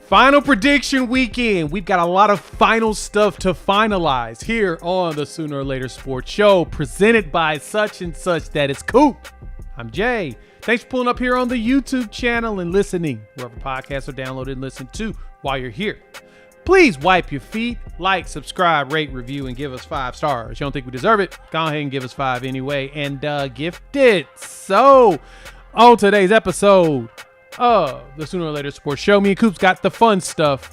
Final prediction weekend. We've got a lot of final stuff to finalize here on the Sooner or Later Sports Show, presented by such and such that is Coop. I'm Jay. Thanks for pulling up here on the YouTube channel and listening wherever podcasts are downloaded and listened to while you're here. Please wipe your feet, like, subscribe, rate, review, and give us 5 stars. You don't think we deserve it? Go ahead and give us 5 anyway and gift it. So, on today's episode of the Sooner or Later Sports Show, me and Coop's got the fun stuff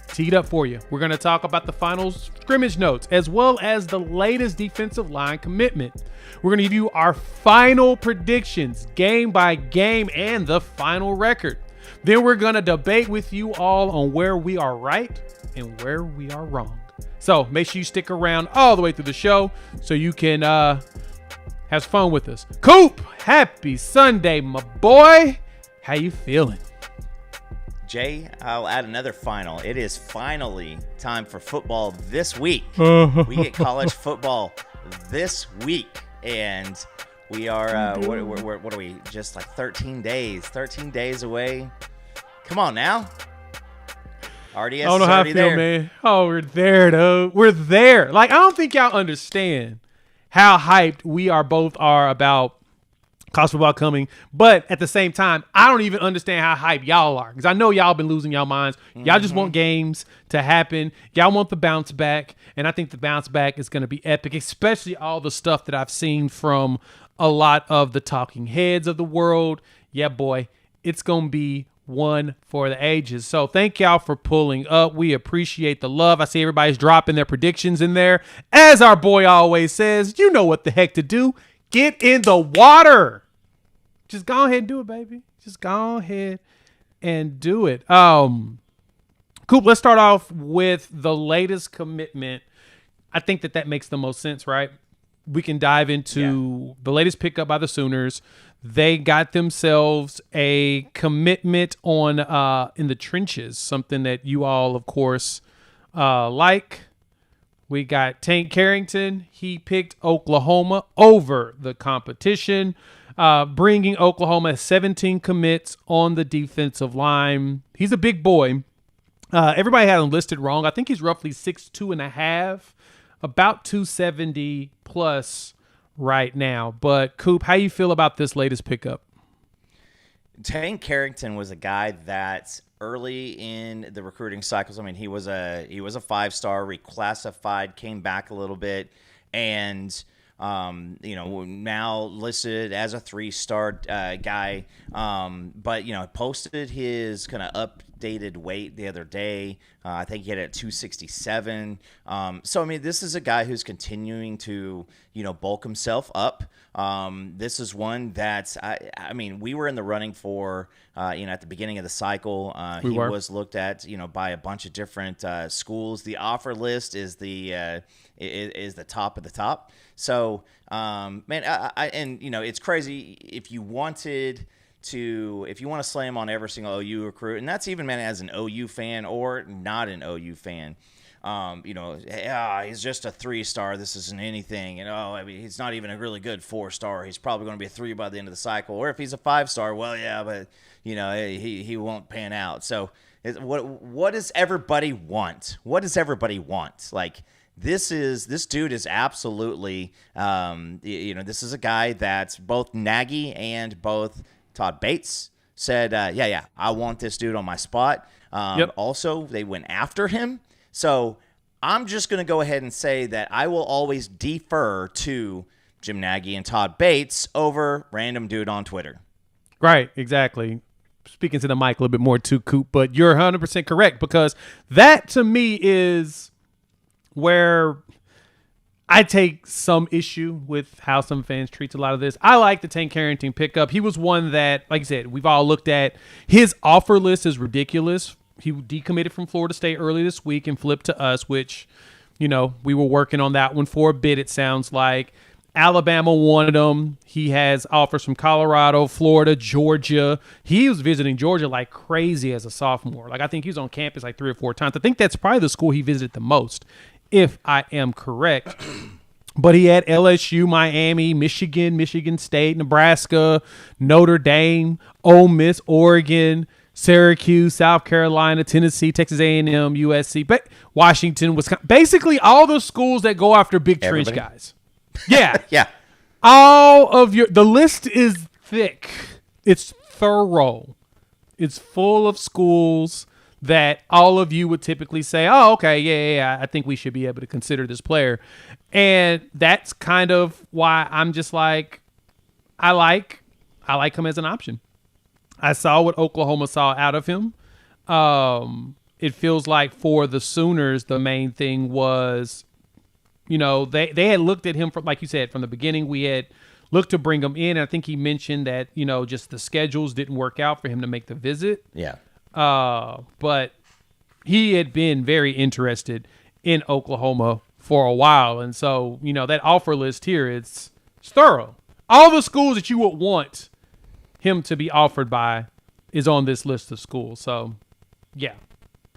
teed up for you. We're going to talk about the final scrimmage notes as well as the latest defensive line commitment. We're going to give you our final predictions, game by game, and the final record. Then we're going to debate with you all on where we are right and where we are wrong. So make sure you stick around all the way through the show so you can have fun with us. Coop, happy Sunday, my boy. How you feeling? Jay, I'll add another final. It is finally time for football this week. We get college football this week, and we are, what are we, just like 13 days away. Come on now. RDS I don't know how I feel, there. man. Oh, we're there, though. We're there. Like, I don't think y'all understand how hyped we both are about college football coming, but at the same time, I don't even understand how hyped y'all are, because I know y'all been losing y'all minds. Y'all just want games to happen. Y'all want the bounce back, and I think the bounce back is going to be epic, especially all the stuff that I've seen from a lot of the talking heads of the world. Yeah, boy, it's going to be one for the ages. So thank y'all for pulling up. We appreciate the love. I see everybody's dropping their predictions in there. As our boy always says, you know what the heck to do. Get in the water. Just go ahead and do it, baby. Just go ahead and do it. Coop, let's start off with the latest commitment. I think that makes the most sense, right? We can dive into the latest pickup by the Sooners. They got themselves a commitment on in the trenches, something that you all, of course, like. We got Tank Carrington. He picked Oklahoma over the competition, bringing Oklahoma 17 commits on the defensive line. He's a big boy. Everybody had him listed wrong. I think he's roughly 6'2.5", about 270 plus right now. But Coop, how you feel about this latest pickup? Tank Carrington was a guy that early in the recruiting cycles, I mean, he was a 5-star, reclassified, came back a little bit, and now listed as a 3-star guy. But posted his kind of updated weight the other day. I think he had it at 267. So I mean, this is a guy who's continuing to bulk himself up. This is one that I mean, we were in the running for at the beginning of the cycle. He was looked at by a bunch of different schools. The offer list is the top of the top. So man, it's crazy if you want to slam on every single OU recruit, and that's even, man, as an OU fan or not an OU fan. He's just a 3-star. This isn't anything. I mean, he's not even a really good 4-star. He's probably going to be a 3 by the end of the cycle. Or if he's a 5-star, well, yeah, but he won't pan out. So what does everybody want? What does everybody want? Like, this dude is absolutely, this is a guy that's both Nagy and both Todd Bates said, I want this dude on my spot. Also, they went after him. So I'm just going to go ahead and say that I will always defer to Jim Nagy and Todd Bates over random dude on Twitter. Right, exactly. Speaking to the mic a little bit more too, Coop, but you're 100% correct, because that to me is where I take some issue with how some fans treat a lot of this. I like the Tank Carrington pickup. He was one that, like I said, we've all looked at. His offer list is ridiculous. He decommitted from Florida State early this week and flipped to us, which, we were working on that one for a bit, it sounds like. Alabama wanted him. He has offers from Colorado, Florida, Georgia. He was visiting Georgia like crazy as a sophomore. Like, I think he was on campus like 3 or 4 times. I think that's probably the school he visited the most, if I am correct. But he had LSU, Miami, Michigan, Michigan State, Nebraska, Notre Dame, Ole Miss, Oregon. Syracuse, South Carolina, Tennessee, Texas A&M, USC, but Washington, Wisconsin, basically all the schools that go after big trench guys. Yeah. Yeah. The list is thick. It's thorough. It's full of schools that all of you would typically say, oh, okay, yeah, I think we should be able to consider this player. And that's kind of why I'm just like, I like him as an option. I saw what Oklahoma saw out of him. It feels like for the Sooners, the main thing was, they had looked at him from, like you said, from the beginning. We had looked to bring him in. And I think he mentioned that, just the schedules didn't work out for him to make the visit. Yeah. But he had been very interested in Oklahoma for a while. And so, that offer list here, it's thorough. All the schools that you would want him to be offered by is on this list of schools. So, yeah,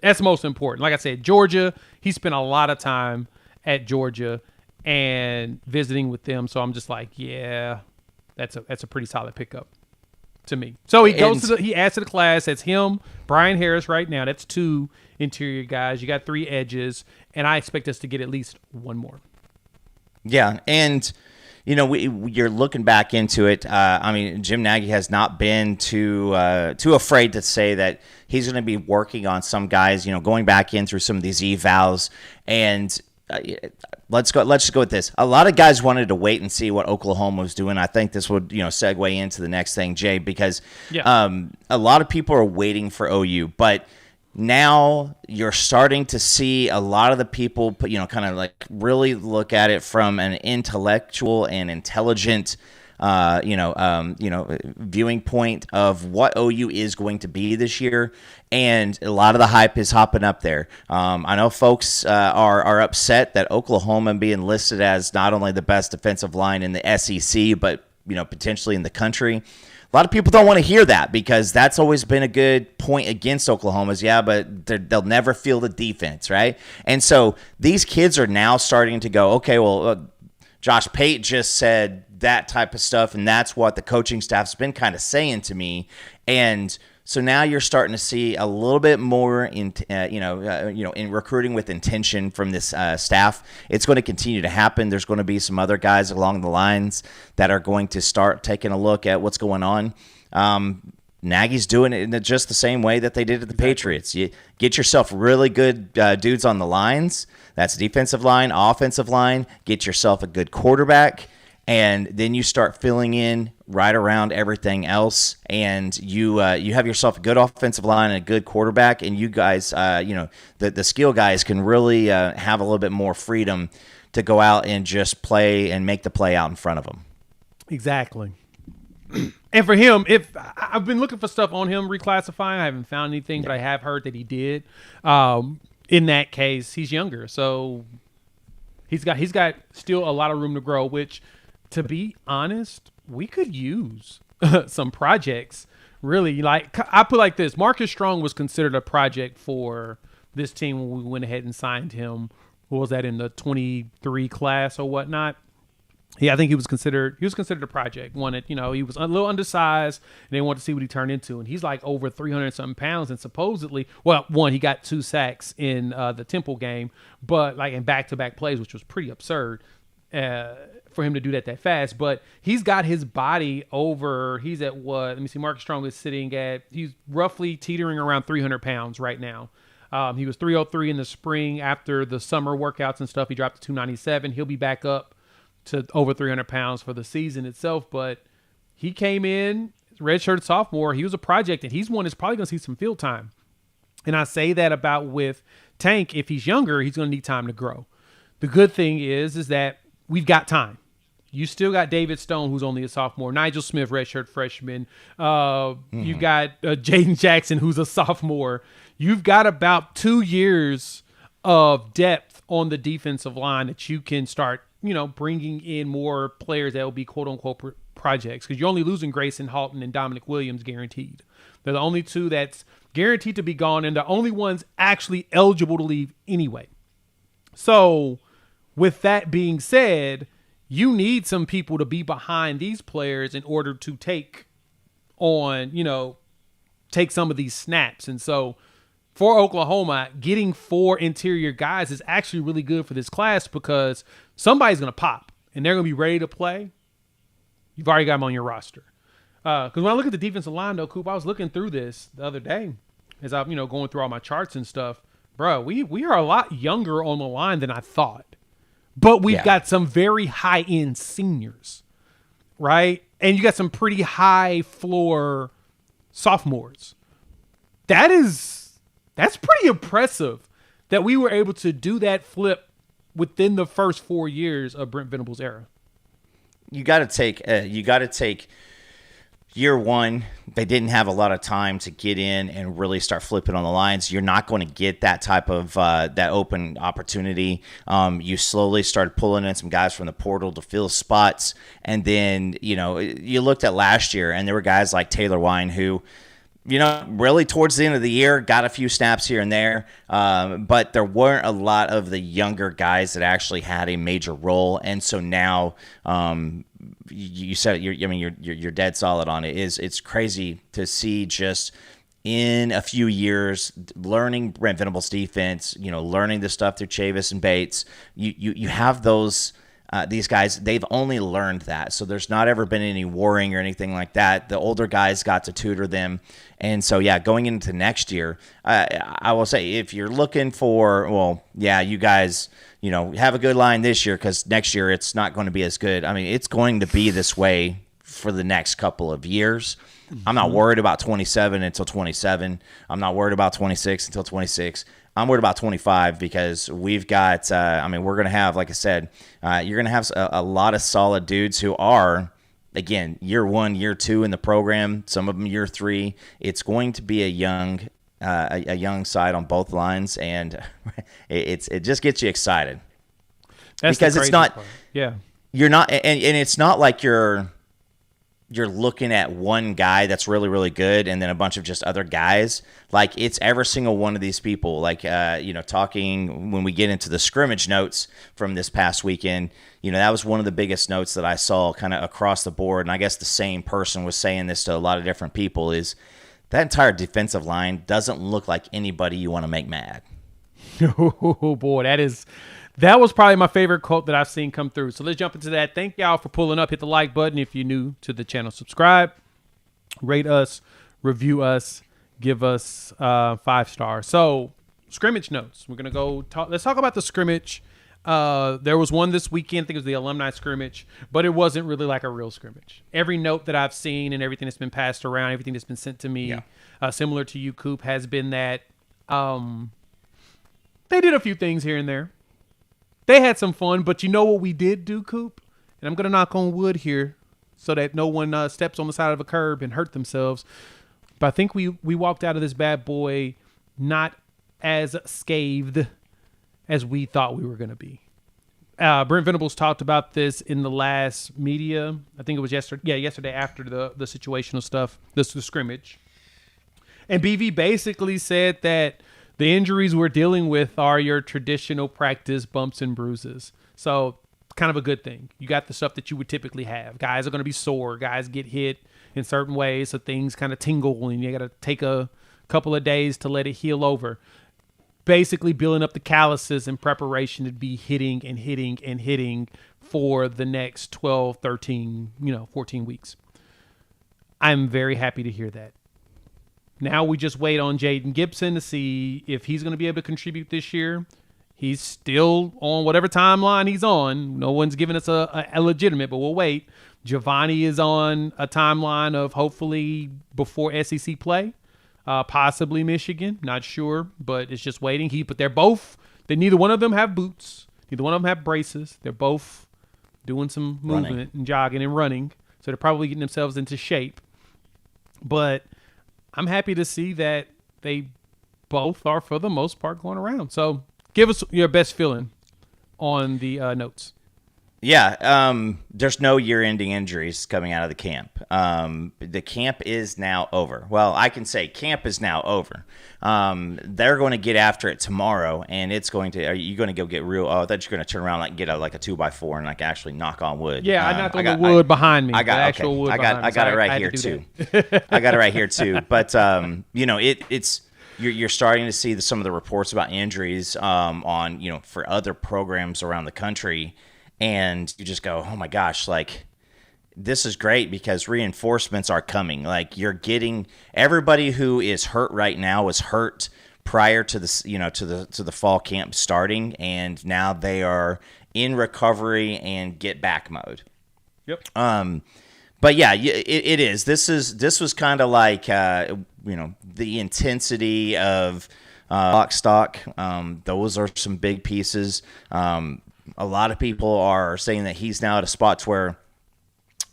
that's most important. Like I said, Georgia, he spent a lot of time at Georgia and visiting with them. So I'm just like, yeah, that's a pretty solid pickup to me. So he he adds to the class. That's him, Brian Harris right now. That's 2 interior guys. You got 3 edges, and I expect us to get at least 1 more. Yeah, and you're looking back into it. Jim Nagy has not been too afraid to say that he's going to be working on some guys. Going back in through some of these evals, and let's just go with this. A lot of guys wanted to wait and see what Oklahoma was doing. I think this would segue into the next thing, Jay, because a lot of people are waiting for OU, but now you're starting to see a lot of the people, kind of like really look at it from an intellectual and intelligent, viewing point of what OU is going to be this year. And a lot of the hype is hopping up there. I know folks are upset that Oklahoma being listed as not only the best defensive line in the SEC, but potentially in the country. A lot of people don't want to hear that because that's always been a good point against Oklahoma's. Yeah, but they'll never feel the defense, right? And so these kids are now starting to go, okay, well, Josh Pate just said that type of stuff, and that's what the coaching staff's been kind of saying to me. And so now you're starting to see a little bit more in recruiting with intention from this staff. It's going to continue to happen. There's going to be some other guys along the lines that are going to start taking a look at what's going on. Nagy's doing it in just the same way that they did at the Patriots. You get yourself really good dudes on the lines. That's defensive line, offensive line. Get yourself a good quarterback. And then you start filling in right around everything else, and you have yourself a good offensive line and a good quarterback, and you guys, the skill guys can really have a little bit more freedom to go out and just play and make the play out in front of them. Exactly. And for him, if I've been looking for stuff on him reclassifying, I haven't found anything, but I have heard that he did. In that case, he's younger, so he's got still a lot of room to grow, which, to be honest, we could use some projects. Really, like I put like this: Marcus Strong was considered a project for this team when we went ahead and signed him. What was that, in the 23 class or whatnot? Yeah, I think he was considered a project. He was a little undersized, and they wanted to see what he turned into. And he's like over 300 something pounds, and supposedly, he got 2 sacks in the Temple game, but like in back-to-back plays, which was pretty absurd for him to do that fast. But he's got his body over. He's at what? Let me see. Marcus Strong is sitting at. He's roughly teetering around 300 pounds right now. He was 303 in the spring after the summer workouts and stuff. He dropped to 297. He'll be back up to over 300 pounds for the season itself, but he came in redshirt sophomore. He was a project, and he's one that's probably going to see some field time. And I say that about with Tank. If he's younger, he's going to need time to grow. The good thing is that we've got time. You still got David Stone, who's only a sophomore. Nigel Smith, redshirt freshman. You've got Jaden Jackson, who's a sophomore. You've got about 2 years of depth on the defensive line that you can start bringing in more players that will be quote-unquote projects, because you're only losing Grayson Halton and Dominic Williams guaranteed. They're the only 2 that's guaranteed to be gone, and the only ones actually eligible to leave anyway. So with that being said, you need some people to be behind these players in order to take on, take some of these snaps. And so for Oklahoma, getting 4 interior guys is actually really good for this class because somebody's going to pop and they're going to be ready to play. You've already got them on your roster. Because when I look at the defensive line, though, Coop, I was looking through this the other day as I'm, going through all my charts and stuff. Bro, we are a lot younger on the line than I thought. But we've got some very high-end seniors, right? And you got some pretty high-floor sophomores. That's pretty impressive that we were able to do that flip within the first 4 years of Brent Venables' era. You got to take year one. They didn't have a lot of time to get in and really start flipping on the lines. You're not going to get that type of that open opportunity. You slowly started pulling in some guys from the portal to fill spots, and then you looked at last year, and there were guys like Taylor Wine who, really towards the end of the year got a few snaps here and there, but there weren't a lot of the younger guys that actually had a major role, and so now. You said it. You're dead solid on it. It's crazy to see just in a few years learning Brent Venables' defense. Learning the stuff through Chavis and Bates. You have those these guys. They've only learned that, so there's not ever been any warring or anything like that. The older guys got to tutor them, and so going into next year, I will say if you're looking for, you guys. Have a good line this year because next year it's not going to be as good. I mean, it's going to be this way for the next couple of years. I'm not worried about 27 until 27. I'm not worried about 26 until 26. I'm worried about 25 because we've got, we're going to have, like I said, you're going to have a lot of solid dudes who are, again, year 1, year 2 in the program, some of them year 3. It's going to be a young side on both lines, and it just gets you excited. That's because it's not part. Yeah, you're not, and it's not like you're looking at one guy that's really, really good and then a bunch of just other guys. Like, it's every single one of these people. Like, talking when we get into the scrimmage notes from this past weekend, that was one of the biggest notes that I saw kind of across the board. And I guess the same person was saying this to a lot of different people is, that entire defensive line doesn't look like anybody you want to make mad. Oh, boy, that was probably my favorite quote that I've seen come through. So let's jump into that. Thank y'all for pulling up. Hit the like button if you're new to the channel. Subscribe, rate us, review us, give us 5 stars. So scrimmage notes. We're going to go talk. Let's talk about the scrimmage. There was one this weekend. I think it was the alumni scrimmage, but it wasn't really like a real scrimmage. Every note that I've seen and everything that's been passed around, everything that's been sent to me, similar to you, Coop, has been that they did a few things here and there. They had some fun, but you know what we did do, Coop? And I'm going to knock on wood here so that no one steps on the side of a curb and hurt themselves. But I think we walked out of this bad boy not as scathed as we thought we were going to be. Brent Venables talked about this in the last media. I think it was yesterday. Yeah, yesterday after the situational stuff, the scrimmage. And BV basically said that the injuries we're dealing with are your traditional practice bumps and bruises. So kind of a good thing. You got the stuff that you would typically have. Guys are going to be sore. Guys get hit in certain ways, so things kind of tingle, and you got to take a couple of days to let it heal over. Basically building up the calluses in preparation to be hitting and hitting and hitting for the next 12, 13, 14 weeks. I'm very happy to hear that. Now we just wait on Jaden Gibson to see if he's going to be able to contribute this year. He's still on whatever timeline he's on. No one's giving us a legitimate, but we'll wait. Giovanni is on a timeline of hopefully before SEC play. Possibly Michigan, not sure, but it's just waiting. But neither one of them have boots. Neither one of them have braces. They're both doing some movement and jogging and running. So they're probably getting themselves into shape. But I'm happy to see that they both are, for the most part, going around. So give us your best feeling on the notes. There's no year-ending injuries coming out of the camp. The camp is now over. Well, I can say camp is now over. They're going to get after it tomorrow, and it's going to. Are you going to go get real? Oh, I thought you were going to turn around and get a 2x4 and actually knock on wood. Yeah, I knocked on the wood behind me. I got actual wood. I got it right here too. I got it right here too. But it's. You're starting to see some of the reports about injuries on for other programs around the country. And you just go, oh my gosh, this is great because reinforcements are coming. You're getting everybody who is hurt right now was hurt prior to the fall camp starting, and now they are in recovery and get back mode. Yep. But yeah, it is. This was kind of the intensity of lock stock. Those are some big pieces. A lot of people are saying that he's now at a spot where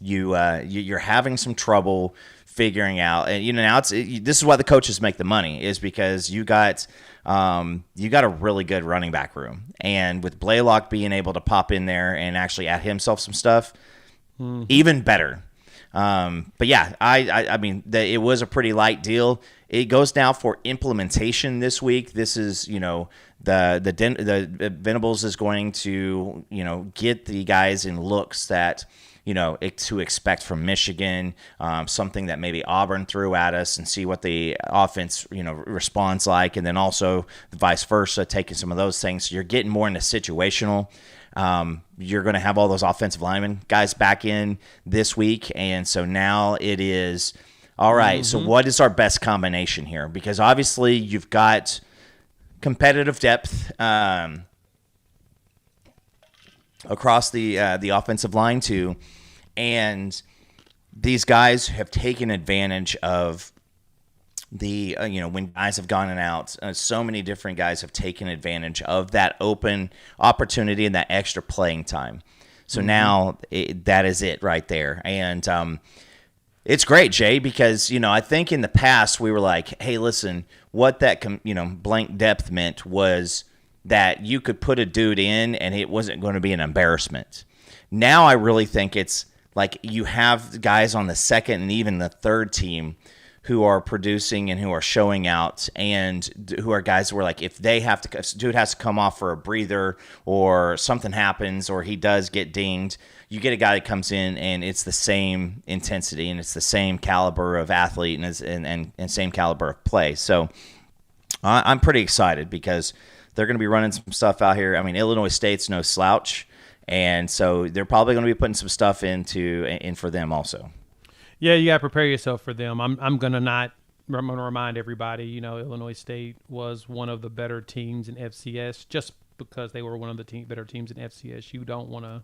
you're having some trouble figuring out, and now this is why the coaches make the money, is because you got a really good running back room, and with Blaylock being able to pop in there and actually add himself some stuff, even better. But yeah, I mean, it was a pretty light deal. It goes now for implementation this week. This is, the Venables is going to, get the guys in looks that, to expect from Michigan, something that maybe Auburn threw at us, and see what the offense, responds like. And then also vice versa, taking some of those things. So you're getting more into situational. You're going to have all those offensive linemen guys back in this week. And so now it is, all right, so what is our best combination here? Because obviously you've got competitive depth across the offensive line too. And these guys have taken advantage of the when guys have gone and out, so many different guys have taken advantage of that open opportunity and that extra playing time. So now that is it right there. And it's great, Jay, because I think in the past we were like, hey, listen, what that blank depth meant was that you could put a dude in and it wasn't going to be an embarrassment. Now I really think it's like you have guys on the second and even the third team who are producing and who are showing out, and who are guys who are like, if dude has to come off for a breather or something happens or he does get dinged, you get a guy that comes in and it's the same intensity and it's the same caliber of athlete and same caliber of play. So I'm pretty excited because they're going to be running some stuff out here. I mean, Illinois State's no slouch, and so they're probably going to be putting some stuff in for them also. Yeah, you got to prepare yourself for them. I'm going to remind everybody, Illinois State was one of the better teams in FCS. Just because they were one of the better teams in FCS, you don't want to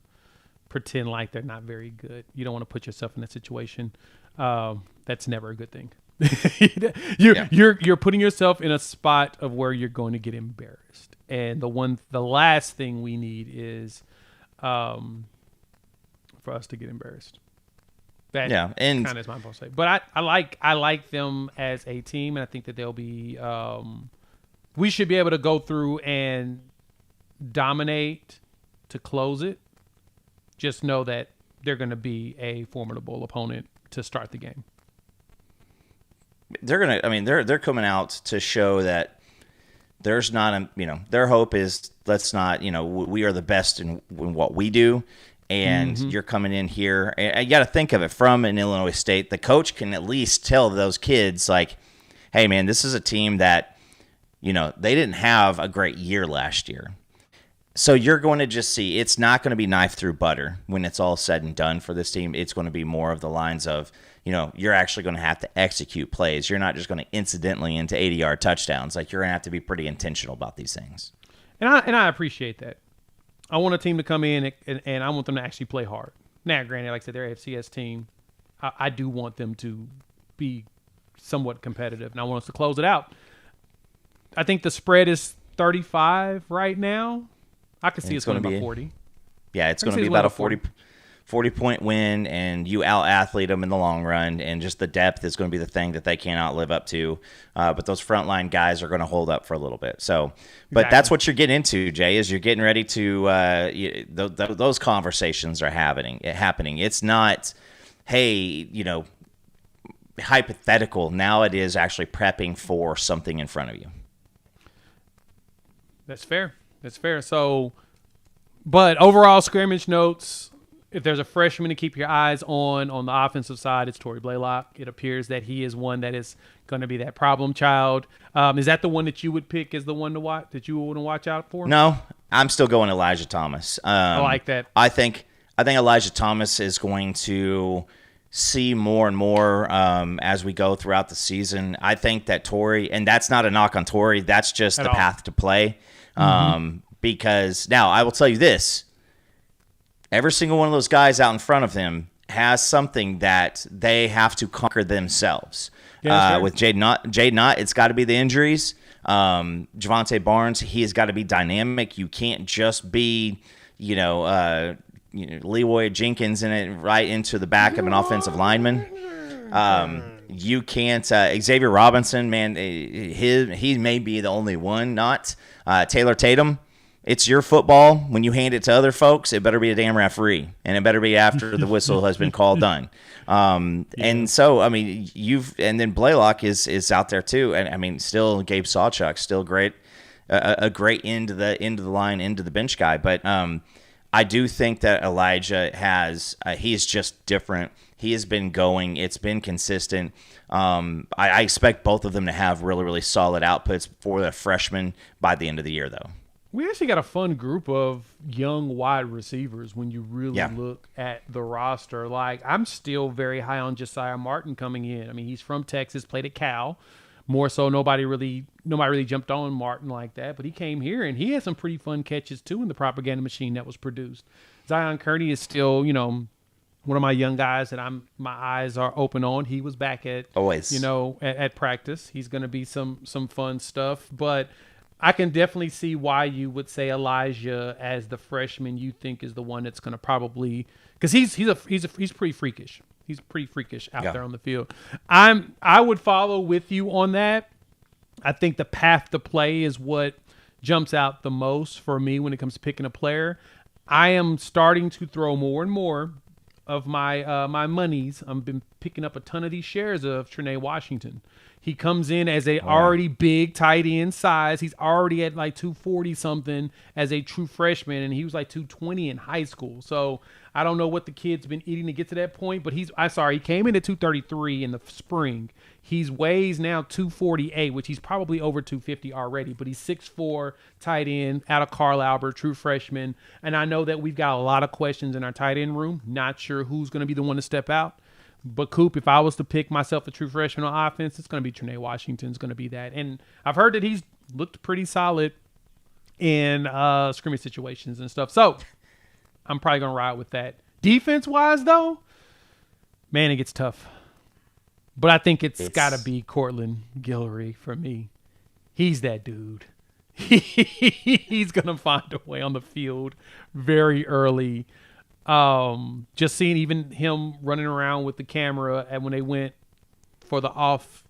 pretend like they're not very good. You don't want to put yourself in that situation. That's never a good thing. You're putting yourself in a spot of where you're going to get embarrassed. And the last thing we need is for us to get embarrassed. That and kind of is my point to say. But I like them as a team, and I think that they'll be. We should be able to go through and dominate to close it. Just know that they're going to be a formidable opponent to start the game. They're coming out to show that there's not their hope is let's not we are the best in what we do. And you're coming in here, and you got to think of it from an Illinois State. The coach can at least tell those kids, like, hey, man, this is a team that, they didn't have a great year last year. So you're going to just see it's not going to be knife through butter when it's all said and done for this team. It's going to be more of the lines of, you're actually going to have to execute plays. You're not just going to incidentally into 80-yard touchdowns. Like, you're going to have to be pretty intentional about these things. And I appreciate that. I want a team to come in and I want them to actually play hard. Now, granted, like I said, they're an FCS team. I do want them to be somewhat competitive, and I want us to close it out. I think the spread is 35 right now. I can see it's going to be about 40. Yeah, it's going to be about a 40-point win and you out-athlete them in the long run, and just the depth is going to be the thing that they cannot live up to. But those frontline guys are going to hold up for a little bit. So, but that's what you're getting into, Jay, is you're getting ready to those conversations are happening. It's not, hey, hypothetical. Now it is actually prepping for something in front of you. That's fair. So, but overall scrimmage notes, if there's a freshman to keep your eyes on the offensive side, it's Torrey Blaylock. It appears that he is one that is going to be that problem child. Is that the one that you would pick as the one to watch, that you want to watch out for? No, I'm still going Elijah Thomas. I like that. I think Elijah Thomas is going to see more and more as we go throughout the season. I think that Torrey, and that's not a knock on Torrey, that's just the path to play. Because now I will tell you this, every single one of those guys out in front of him has something that they have to conquer themselves. Sure. With Jade Knott, it's got to be the injuries. Javante Barnes, he has got to be dynamic. You can't just be, Leroy Jenkins in it right into the back of an offensive lineman. You can't. Xavier Robinson, man, he may be the only one. Not Taylor Tatum. It's your football. When you hand it to other folks, it better be a damn referee, and it better be after the whistle has been called done. And so, I mean, and then Blaylock is out there too, and I mean, still Gabe Sawchuk, still great, a great end of the line, into the bench guy. But I do think that Elijah he's just different. He has been going. It's been consistent. I expect both of them to have really, really solid outputs for the freshmen by the end of the year, though. We actually got a fun group of young wide receivers when you really look at the roster. Like, I'm still very high on Josiah Martin coming in. I mean, he's from Texas, played at Cal. More so, nobody really jumped on Martin like that. But he came here, and he had some pretty fun catches, too, in the propaganda machine that was produced. Zion Kearney is still, one of my young guys that my eyes are open on. He was back at practice. He's going to be some fun stuff. But I can definitely see why you would say Elijah as the freshman you think is the one that's going to probably, because he's pretty freakish. He's pretty freakish out there on the field. I would follow with you on that. I think the path to play is what jumps out the most for me when it comes to picking a player. I am starting to throw more and more of my my monies. I've been picking up a ton of these shares of Trinae Washington. He comes in as a already big tight end size. He's already at like 240 something as a true freshman, and he was like 220 in high school. So I don't know what the kid's been eating to get to that point, but he came in at 233 in the spring. He weighs now 248, which he's probably over 250 already, but he's 6'4", tight end out of Carl Albert, true freshman. And I know that we've got a lot of questions in our tight end room. Not sure who's going to be the one to step out. But Coop, if I was to pick myself a true freshman on offense, it's going to be Trinae Washington's going to be that. And I've heard that he's looked pretty solid in scrimmage situations and stuff. So I'm probably going to ride with that. Defense-wise, though, man, it gets tough. But I think it's got to be Cortland Guillory for me. He's that dude. He's going to find a way on the field very early. Just seeing even him running around with the camera and when they went for the off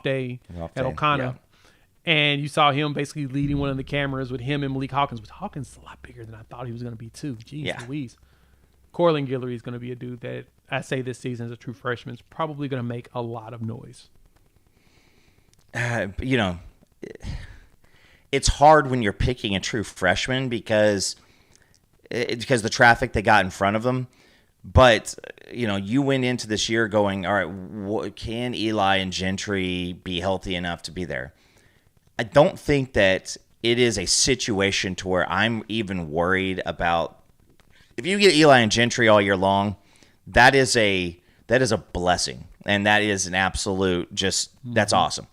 day at O'Connor, and you saw him basically leading one of the cameras with him and Malik Hawkins. But Hawkins is a lot bigger than I thought he was going to be too. Jeez Louise. Cortland Guillory is going to be a dude that I say this season as a true freshman is probably going to make a lot of noise. It's hard when you're picking a true freshman because the traffic they got in front of them. But, you went into this year going, all right, can Eli and Gentry be healthy enough to be there? I don't think that it is a situation to where I'm even worried about. If you get Eli and Gentry all year long, that is a blessing. And that is an absolute that's awesome.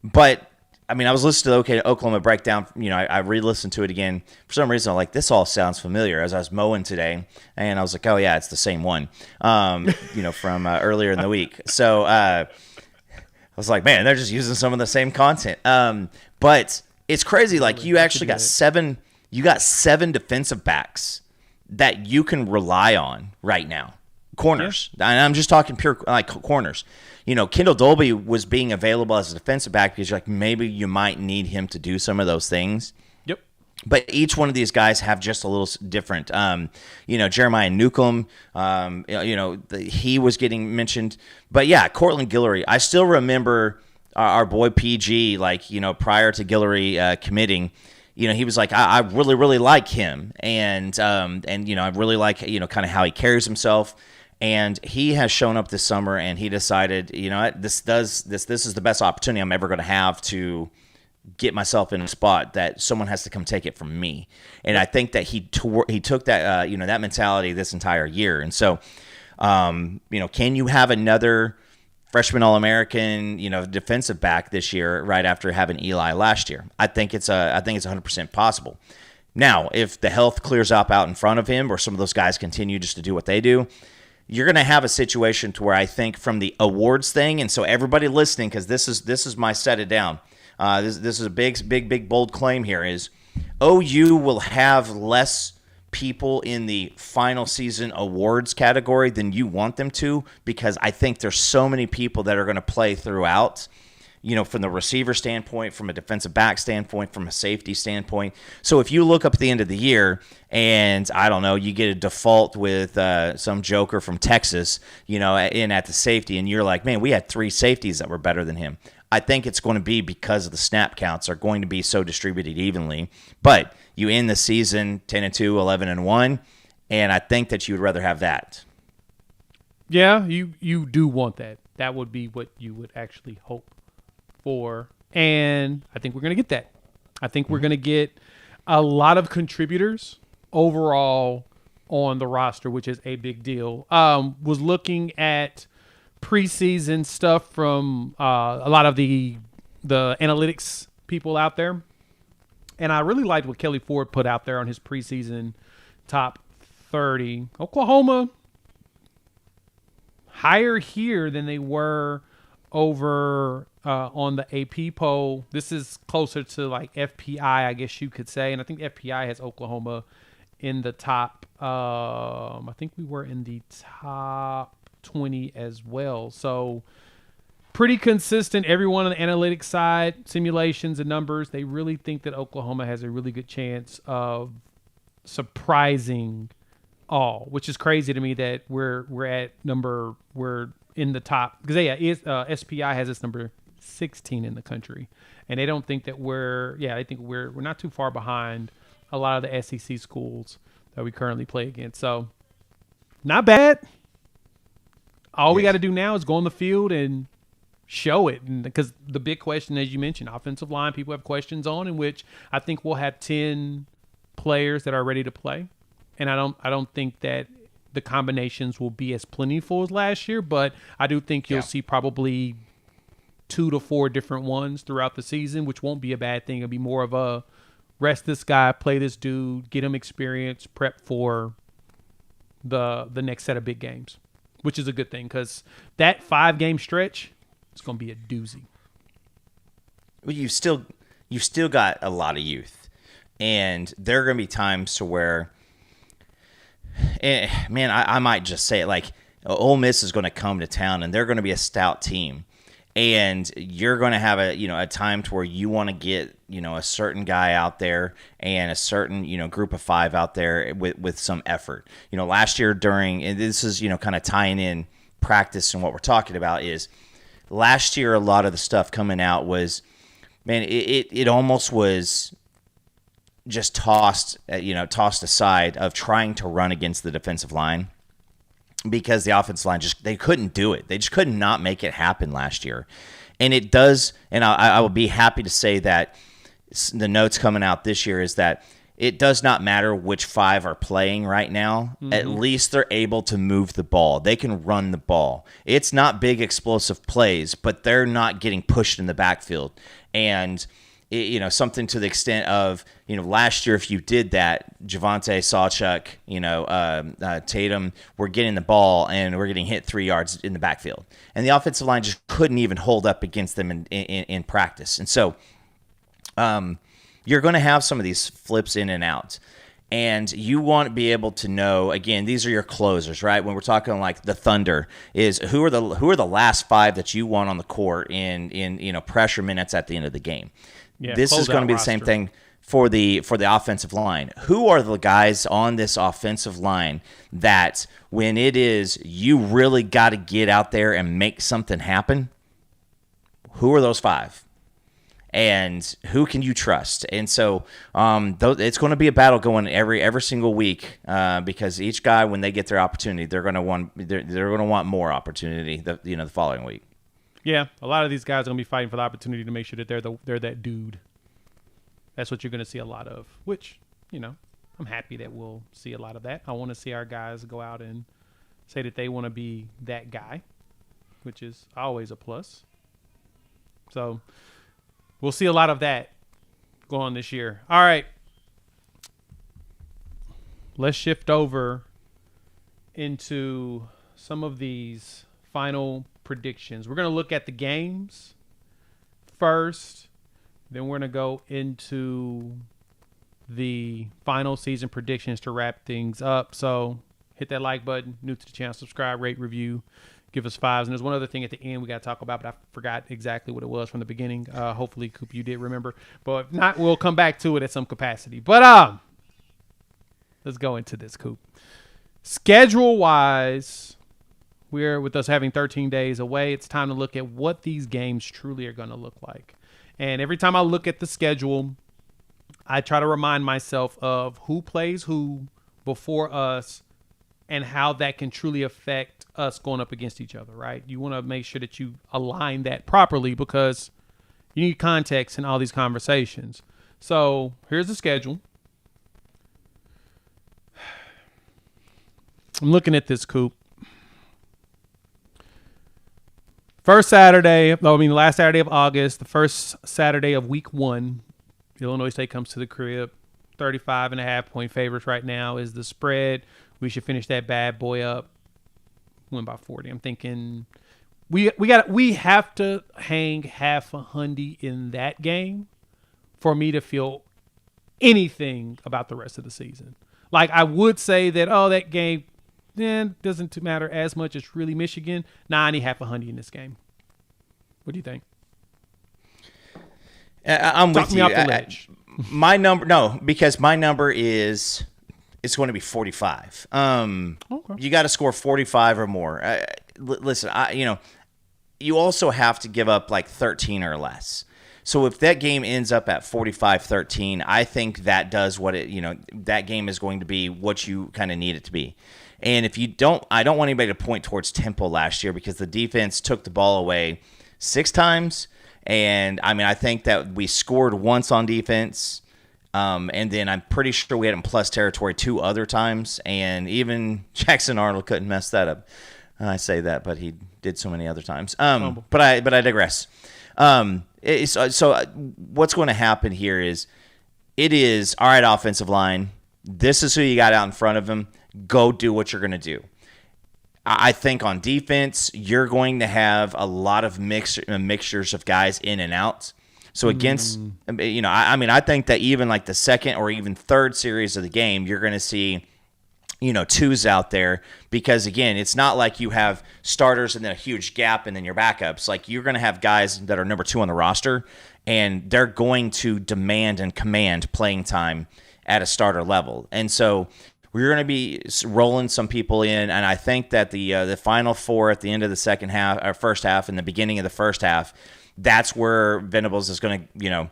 But I mean, I was listening to the Oklahoma breakdown. I re-listened to it again. For some reason, I'm like, this all sounds familiar as I was mowing today. And I was like, oh, yeah, it's the same one, from earlier in the week. So I was like, man, they're just using some of the same content. But it's crazy. Like, you actually got seven defensive backs that you can rely on right now. Corners. Yeah. And I'm just talking pure like corners. Kendall Dolby was being available as a defensive back because you're like, maybe you might need him to do some of those things. Yep. But each one of these guys have just a little different. Jeremiah Newcomb, he was getting mentioned. But yeah, Cortland Guillory. I still remember our boy PG, prior to Guillory committing, he was like, I really, really like him. And I really like, kind of how he carries himself. And he has shown up this summer, and he decided, this is the best opportunity I'm ever going to have to get myself in a spot that someone has to come take it from me. And I think that he took that that mentality this entire year. And so, can you have another freshman All-American, defensive back this year right after having Eli last year? I think it's 100% possible. Now, if the health clears up out in front of him, or some of those guys continue just to do what they do, you're going to have a situation to where I think from the awards thing, and so everybody listening, because this is my set it down. This is a big, bold claim here, is OU will have less people in the final season awards category than you want them to, because I think there's so many people that are going to play throughout, from the receiver standpoint, from a defensive back standpoint, from a safety standpoint. So if you look up at the end of the year and, I don't know, you get a default with some joker from Texas, in at the safety, and you're like, man, we had 3 safeties that were better than him. I think it's going to be because the snap counts are going to be so distributed evenly. But you end the season 10-2, 11-1, and I think that you would rather have that. Yeah, you do want that. That would be what you would actually hope for, and I think we're going to get that. I think we're going to get a lot of contributors overall on the roster, which is a big deal. Was looking at preseason stuff from a lot of the analytics people out there, and I really liked what Kelly Ford put out there on his preseason top 30. Oklahoma higher here than they were over on the AP poll. This is closer to like FPI, I guess you could say. And I think FPI has Oklahoma in the top. I think we were in the top 20 as well. So pretty consistent. Everyone on the analytics side, simulations and numbers, they really think that Oklahoma has a really good chance of surprising all, which is crazy to me that we're in the top, because SPI has this number 16 in the country, and they don't think that they think we're not too far behind a lot of the SEC schools that we currently play against. So not bad. All we got to do now is go on the field and show it, and because the big question, as you mentioned, offensive line, people have questions on, in which I think we'll have 10 players that are ready to play, and I don't think that the combinations will be as plentiful as last year, but I do think you'll see probably 2 to 4 different ones throughout the season, which won't be a bad thing. It'll be more of a rest this guy, play this dude, get him experience, prep for the next set of big games, which is a good thing, because that 5-game stretch is going to be a doozy. Well, you've still got a lot of youth, and there are going to be times to where, I might just say it, like Ole Miss is going to come to town, and they're going to be a stout team, and you're going to have a time to where you want to get a certain guy out there and a certain group of 5 out there with some effort. Last year and this is kind of tying in practice, and what we're talking about is last year a lot of the stuff coming out was, man, it almost was just tossed aside of trying to run against the defensive line, because the offensive line they couldn't do it. They just could not make it happen last year. And it does, and I will be happy to say that the notes coming out this year is that it does not matter which 5 are playing right now. Mm-hmm. At least they're able to move the ball. They can run the ball. It's not big explosive plays, but they're not getting pushed in the backfield. And something to the extent of, last year, if you did that, Javonte, Sawchuk, Tatum were getting the ball and we're getting hit 3 yards in the backfield. And the offensive line just couldn't even hold up against them in practice. And so you're going to have some of these flips in and out. And you want to be able to know, again, these are your closers, right? When we're talking like the Thunder, is who are the last 5 that you want on the court in pressure minutes at the end of the game. Yeah, this is going to be the same thing for the offensive line. Who are the guys on this offensive line that when it is you really got to get out there and make something happen? Who are those 5? And who can you trust? And so it's going to be a battle going every single week because each guy, when they get their opportunity, they're going to want more opportunity the following week. Yeah, a lot of these guys are going to be fighting for the opportunity to make sure that they're that dude. That's what you're going to see a lot of, which, I'm happy that we'll see a lot of that. I want to see our guys go out and say that they want to be that guy, which is always a plus. So we'll see a lot of that go on this year. All right. Let's shift over into some of these final predictions. We're going to look at the games first. Then we're going to go into the final season predictions to wrap things up. So hit that like button, new to the channel, subscribe, rate, review, give us 5s. And there's one other thing at the end we got to talk about, but I forgot exactly what it was from the beginning. Hopefully, Coop, you did remember. But if not, we'll come back to it at some capacity. But let's go into this, Coop. Schedule-wise, with us having 13 days away, it's time to look at what these games truly are going to look like. And every time I look at the schedule, I try to remind myself of who plays who before us and how that can truly affect us going up against each other, right? You want to make sure that you align that properly because you need context in all these conversations. So here's the schedule. I'm looking at this, Coop. Last Saturday of August, the first Saturday of week 1, Illinois State comes to the crib. 35.5-point favorites right now is the spread. We should finish that bad boy up. Win by 40. I'm thinking we have to hang half a hundy in that game for me to feel anything about the rest of the season. Like I would say that, that game doesn't matter as much. It's really Michigan. Nah, I need half a hundy in this game. What do you think? I'm Talk with me you. off the ledge. My number, because my number is it's going to be 45. Okay. You got to score 45 or more. Listen, you also have to give up like 13 or less. So if that game ends up at 45-13, I think that does what that game is going to be what you kind of need it to be. And if you don't, I don't want anybody to point towards tempo last year because the defense took the ball away 6 times. And I think that we scored once on defense. And then I'm pretty sure we had him plus territory 2 other times. And even Jackson Arnold couldn't mess that up. I say that, but he did so many other times. But I digress. So what's going to happen here is it is, all right, offensive line, this is who you got out in front of him. Go do what you're going to do. I think on defense, you're going to have a lot of mixtures of guys in and out. So against, I think that even like the second or even third series of the game, you're going to see, 2s out there because, again, it's not like you have starters and then a huge gap and then your backups. Like you're going to have guys that are number 2 on the roster, and they're going to demand and command playing time at a starter level. And so we're going to be rolling some people in, and I think that the Final Four at the end of the second half or first half and the beginning of the first half, that's where Venables is going to,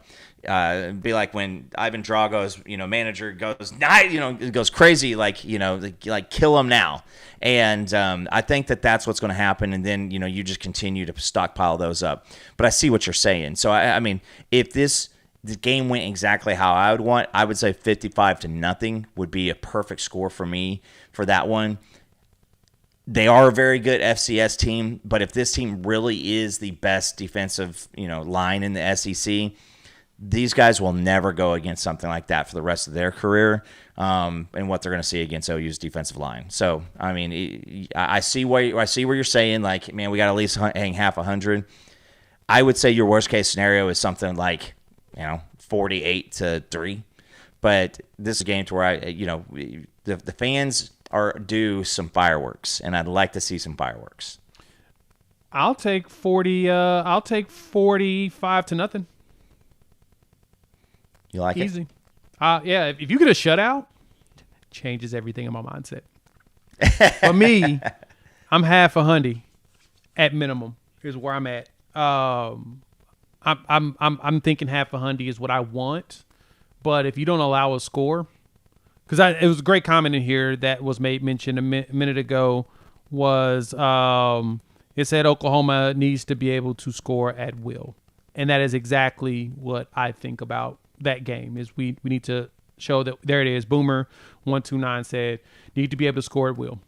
be like when Ivan Drago's, manager goes, goes crazy, like kill him now. And I think that that's what's going to happen. And then, you just continue to stockpile those up. But I see what you're saying. So, if the game went exactly how I would want, I would say 55-0 would be a perfect score for me for that one. They are a very good FCS team, but if this team really is the best defensive, line in the SEC, these guys will never go against something like that for the rest of their career, and what they're going to see against OU's defensive line. So, I see where you're saying, like, man, we got to at least hang half 100. I would say your worst case scenario is something like 48-3, But this is a game to where the fans are due some fireworks, and I'd like to see some fireworks. I'll take 40. I'll take 45-0. You like Easy. it? Yeah. If you get a shutout, changes everything in my mindset. For me, I'm half a hundy at minimum is where I'm at. I'm thinking half a hundy is what I want, but if you don't allow a score, because it was a great comment in here that was mentioned a minute ago, was it said Oklahoma needs to be able to score at will, and that is exactly what I think about that game. Is we need to show that there it is. Boomer129 said need to be able to score at will.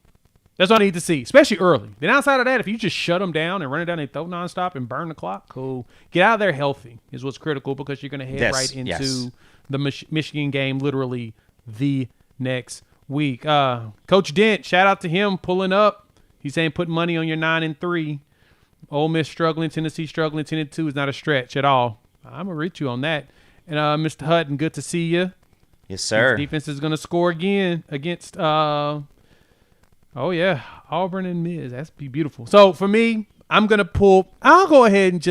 That's what I need to see, especially early. Then outside of that, if you just shut them down and run it down and throw nonstop and burn the clock, cool. Get out of there healthy is what's critical, because you're going to head right into the Michigan game literally the next week. Coach Dent, shout out to him pulling up. He's saying put money on your 9-3. Ole Miss struggling, Tennessee struggling, 10-2 is not a stretch at all. I'm going to reach you on that. And Mr. Hutton, good to see you. Yes, sir. His defense is going to score again against Auburn and Miz. That's be beautiful. So for me, I'll go ahead and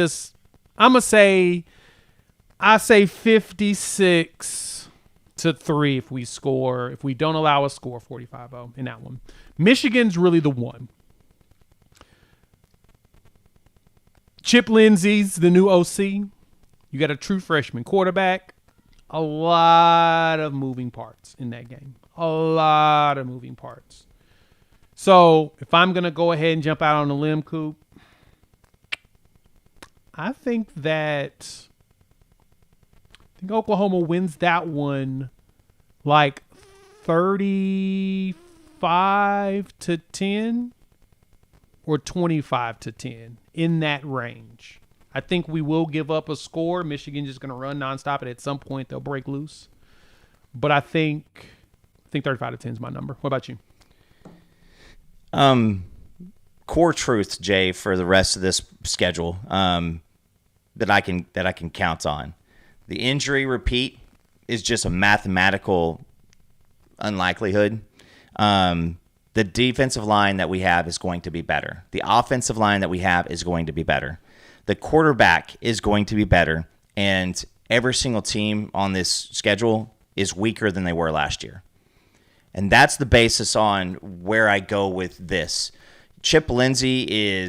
I'm going to say, 56-3 if we score. If we don't allow a score, 45-0 in that one. Michigan's really the one. Chip Lindsey's the new OC. You got a true freshman quarterback. A lot of moving parts in that game. A lot of moving parts. So if I'm going to go ahead and jump out on a limb, Coop, I think Oklahoma wins that one like 35-10 or 25-10 in that range. I think we will give up a score. Michigan's just going to run nonstop, and at some point they'll break loose. But I think 35-10 is my number. What about you? Core truth, Jay, for the rest of this schedule that I can count on. The injury repeat is just a mathematical unlikelihood. The defensive line that we have is going to be better. The offensive line that we have is going to be better. The quarterback is going to be better, and every single team on this schedule is weaker than they were last year. And that's the basis on where I go with this. Chip Lindsey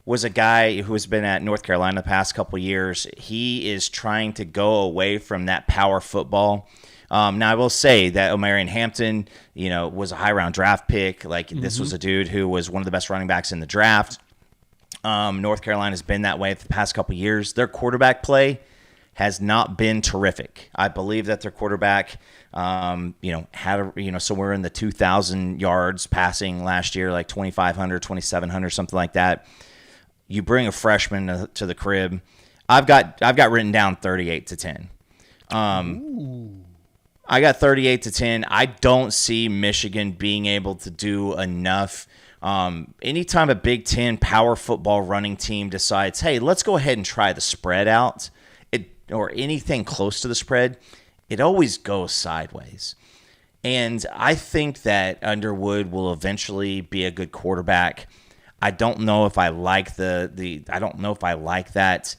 was a guy who has been at North Carolina the past couple of years. He is trying to go away from that power football. Now, I will say that Omarion Hampton, was a high-round draft pick. This was a dude who was one of the best running backs in the draft. North Carolina's been that way for the past couple of years. Their quarterback play has not been terrific. I believe that their quarterback, had somewhere in the 2,000 yards passing last year, like 2,500, 2,700, something like that. You bring a freshman to the crib. I've got written down 38-10. I got 38-10. I don't see Michigan being able to do enough. Anytime a Big Ten power football running team decides, hey, let's go ahead and try the spread out, or anything close to the spread, it always goes sideways. And I think that Underwood will eventually be a good quarterback. I don't know if I like I don't know if I like that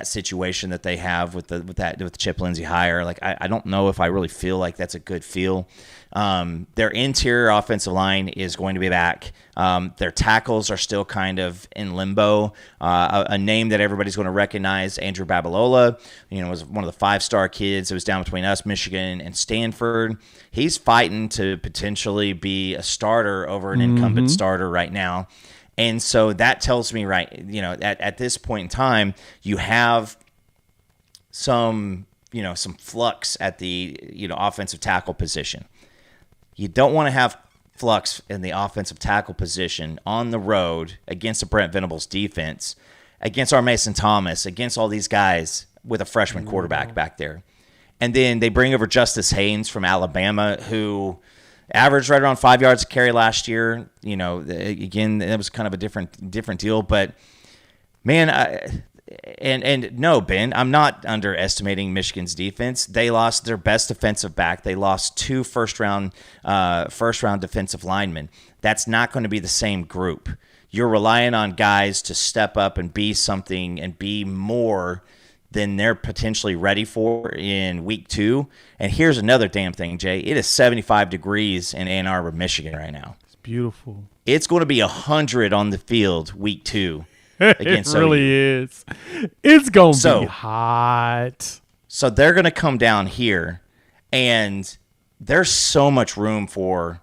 situation that they have with the Chip Lindsey hire. I don't know if I really feel like that's a good feel. Their interior offensive line is going to be back. Their tackles are still kind of in limbo. A name that everybody's going to recognize, Andrew Babalola, was one of the 5-star kids that was down between us, Michigan, and Stanford. He's fighting to potentially be a starter over an incumbent starter right now. And so that tells me, at this point in time, you have some flux at the, offensive tackle position. You don't want to have flux in the offensive tackle position on the road against a Brent Venables defense, against our Mason Thomas, against all these guys with a freshman quarterback back there. And then they bring over Justice Haynes from Alabama, who averaged right around 5 yards a carry last year. Again, that was kind of a different deal. But, man, And no, Ben, I'm not underestimating Michigan's defense. They lost their best defensive back. They lost 2 first round defensive linemen. That's not going to be the same group. You're relying on guys to step up and be something and be more than they're potentially ready for in week 2. And here's another damn thing, Jay. It is 75 degrees in Ann Arbor, Michigan right now. It's beautiful. It's going to be 100 on the field week 2. It really is. It's going to be hot. So they're going to come down here, and there's so much room for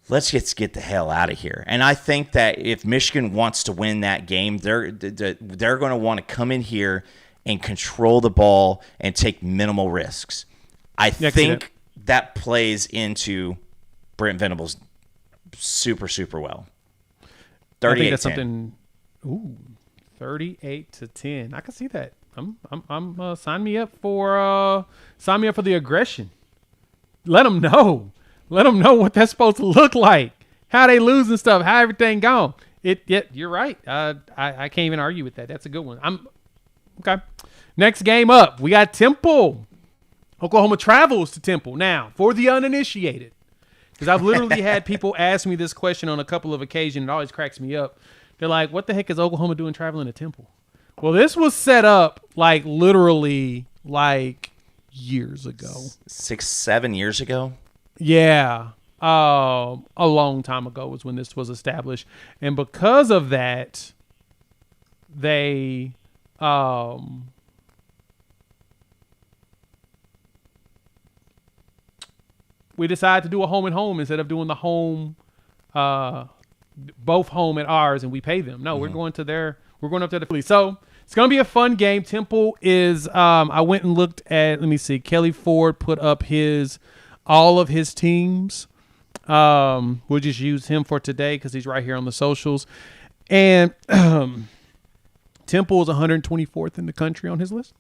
let's just get the hell out of here. And I think that if Michigan wants to win that game, they're going to want to come in here and control the ball and take minimal risks. I think that plays into Brent Venables super, super well. 38-10. I think that's something. 38-10. I can see that. I'm sign me up for the aggression. Let them know. Let them know what that's supposed to look like. How they lose and stuff. How everything gone. You're right. I can't even argue with that. That's a good one. Okay. Next game up, we got Temple. Oklahoma travels to Temple. Now, for the uninitiated, because I've literally had people ask me this question on a couple of occasions. It always cracks me up. They're like, what the heck is Oklahoma doing traveling to Temple? Well, this was set up literally years ago. 6-7 years ago? Yeah. A long time ago was when this was established. And because of that, they we decided to do a home and home instead of doing the home both home and ours, and we pay them. No, we're going up to the Philly. So it's going to be a fun game. Temple is, I went and looked at, let me see, Kelly Ford put up all of his teams. We'll just use him for today because he's right here on the socials. And Temple is 124th in the country on his list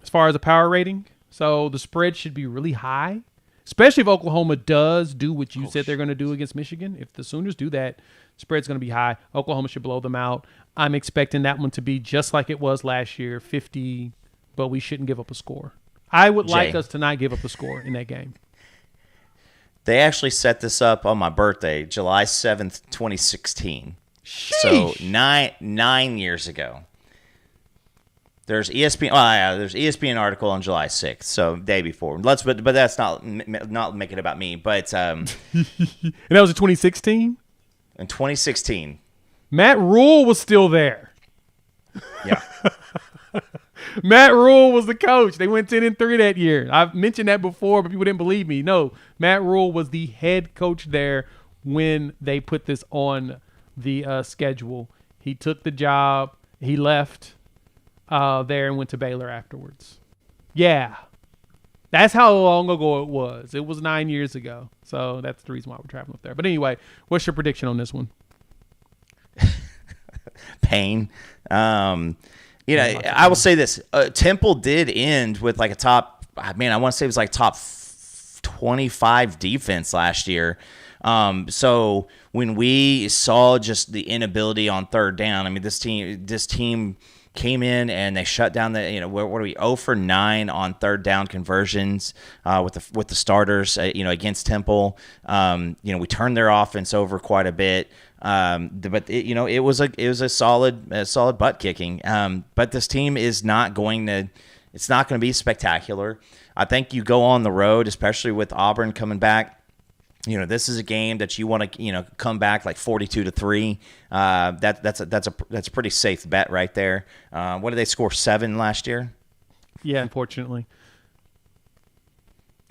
as far as a power rating. So the spread should be really high, especially if Oklahoma does do what you said they're going to do against Michigan. If the Sooners do that, spread's going to be high. Oklahoma should blow them out. I'm expecting that one to be just like it was last year, 50, but we shouldn't give up a score. I would like us to not give up a score in that game. They actually set this up on my birthday, July 7th, 2016. Sheesh. So 9 years ago. There's ESPN. There's ESPN article on July 6th, so day before. But that's not making it about me. But and that was in 2016. In 2016, Matt Rule was still there. Yeah. Matt Rule was the coach. They went 10-3 that year. I've mentioned that before, but people didn't believe me. No, Matt Rule was the head coach there when they put this on the schedule. He took the job. He left there and went to Baylor afterwards. Yeah. That's how long ago it was. It was 9 years ago. So that's the reason why we're traveling up there. But anyway, what's your prediction on this one? Pain. I will say this. Temple did end with a top, I want to say it was top 25 defense last year. So when we saw just the inability on third down, this team came in and they shut down what are we, 0 for 9 on third down conversions with the starters, against Temple. We turned their offense over quite a bit. But it was a solid butt kicking. But this team is not going to be spectacular. I think you go on the road, especially with Auburn coming back. This is a game that you want to come back 42-3. That's a pretty safe bet right there. What did they score, 7 last year? Yeah, unfortunately.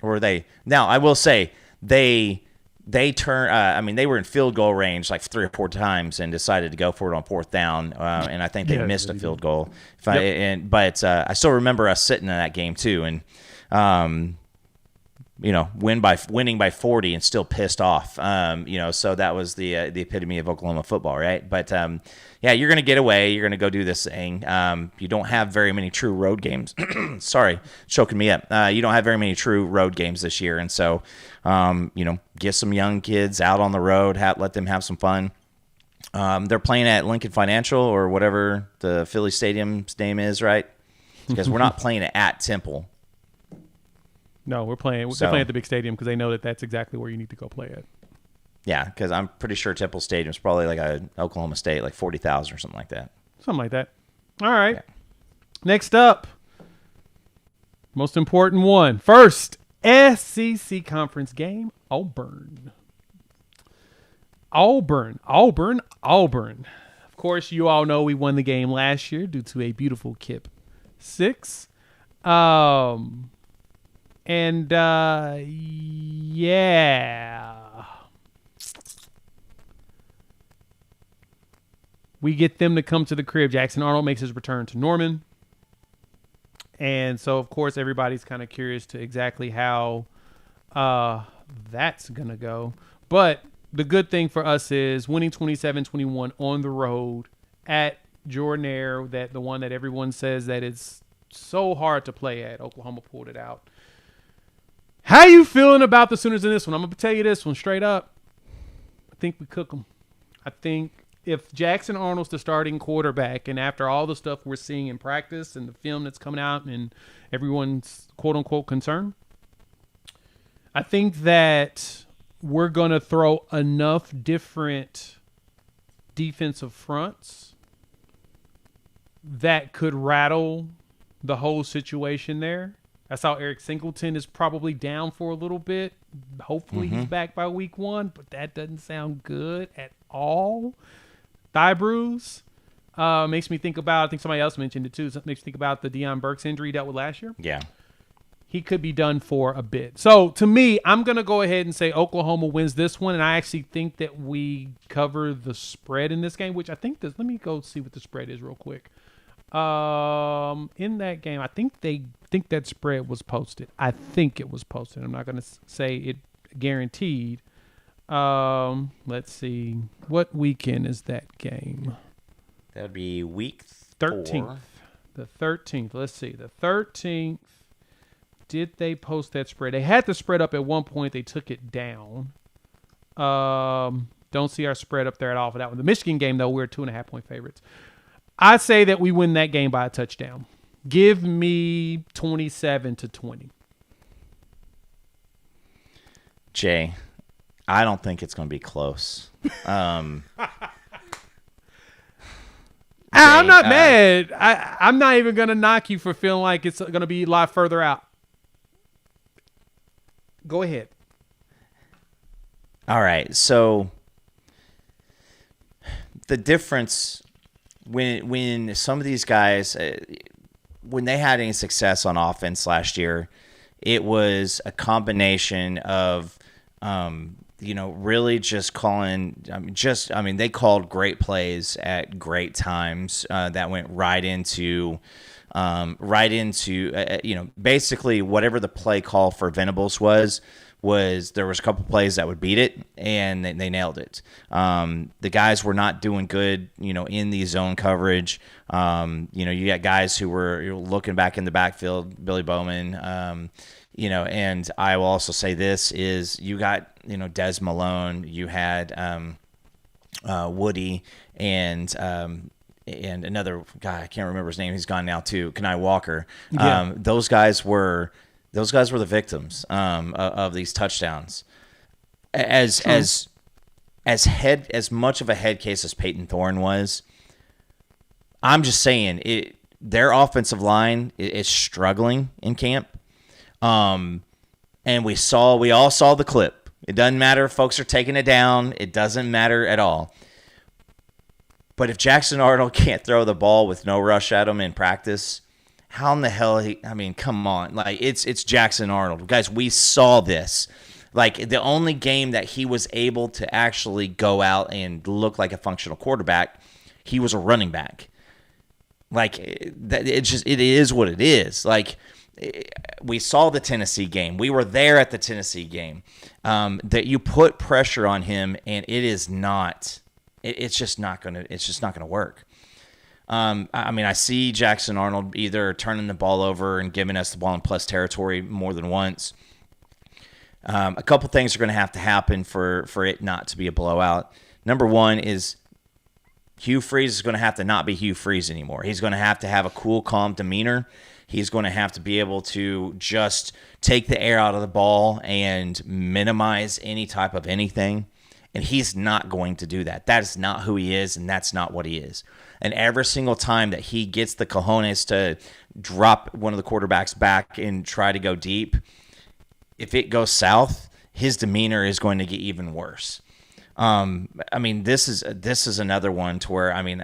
Or they now I will say they turn. They were in field goal range 3 or 4 times and decided to go for it on fourth down. And I think they missed a field goal. But I still remember us sitting in that game too, and winning by 40 and still pissed off. So that was the epitome of Oklahoma football, right? But you're going to get away. You're going to go do this thing. You don't have very many true road games. Sorry, choking me up. You don't have very many true road games this year, and so get some young kids out on the road. Let them have some fun. They're playing at Lincoln Financial or whatever the Philly Stadium's name is, right? Because we're not playing it at Temple. No, they're playing at the big stadium because they know that that's exactly where you need to go play at. Yeah, because I'm pretty sure Temple Stadium is probably like a Oklahoma State, like 40,000 or something like that. Something like that. All right. Yeah. Next up, most important one. First, SEC conference game, Auburn. Auburn. Of course, you all know we won the game last year due to a beautiful Kip 6. Yeah. We get them to come to the crib. Jackson Arnold makes his return to Norman. And so, of course, everybody's kind of curious to exactly how that's going to go. But the good thing for us is winning 27-21 on the road at Jordan-Hare, the one that everyone says that it's so hard to play at. Oklahoma pulled it out. How you feeling about the Sooners in this one? I'm going to tell you this one straight up. I think we cook them. I think if Jackson Arnold's the starting quarterback, and after all the stuff we're seeing in practice and the film that's coming out and everyone's quote-unquote concern, I think that we're going to throw enough different defensive fronts that could rattle the whole situation there. I saw Eric Singleton is probably down for a little bit. Hopefully he's back by week 1, but that doesn't sound good at all. Thigh bruise makes me think about, I think somebody else mentioned it too, so it makes me think about the Deion Burks injury he dealt with last year. Yeah. He could be done for a bit. So, to me, I'm going to go ahead and say Oklahoma wins this one, and I actually think that we cover the spread in this game, which I think let me go see what the spread is real quick. In that game, I think that spread was posted. I think it was posted. I'm not going to say it guaranteed. Let's see. What weekend is that game? That would be week 13th. The 13th. Let's see. The 13th. Did they post that spread? They had the spread up at one point. They took it down. Don't see our spread up there at all for that one. The Michigan game, though, we're 2.5-point favorites. I say that we win that game by a touchdown. Give me 27-20. Jay, I don't think it's going to be close. I'm not mad. I'm not even going to knock you for feeling like it's going to be a lot further out. Go ahead. All right. So the difference when some of these guys, when they had any success on offense last year, it was a combination of, really just calling. They called great plays at great times that went right into, basically whatever the play call for Venables was there was a couple plays that would beat it, and they nailed it. The guys were not doing good, in the zone coverage. You got guys who were looking back in the backfield, Billy Bowman, and I will also say this is you got, Des Malone, you had Woody, and another guy, I can't remember his name, he's gone now too, Kenai Walker. Yeah. Those guys were the victims of these touchdowns. As much of a head case as Peyton Thorne was, I'm just saying their offensive line is struggling in camp. And we all saw the clip. It doesn't matter if folks are taking it down. It doesn't matter at all. But if Jackson Arnold can't throw the ball with no rush at him in practice, how in the hell come on. Like, it's Jackson Arnold. Guys, we saw this. Like, the only game that he was able to actually go out and look like a functional quarterback, he was a running back. Like, it is what it is. Like, we saw the Tennessee game. We were there at the Tennessee game. That you put pressure on him, and it's just not gonna work. I see Jackson Arnold either turning the ball over and giving us the ball in plus territory more than once. A couple things are going to have to happen for it not to be a blowout. Number one is Hugh Freeze is going to have to not be Hugh Freeze anymore. He's going to have a cool, calm demeanor. He's going to have to be able to just take the air out of the ball and minimize any type of anything. And he's not going to do that. That is not who he is, and that's not what he is. And every single time that he gets the cojones to drop one of the quarterbacks back and try to go deep, if it goes south, his demeanor is going to get even worse. I mean, this is another one to where, I mean,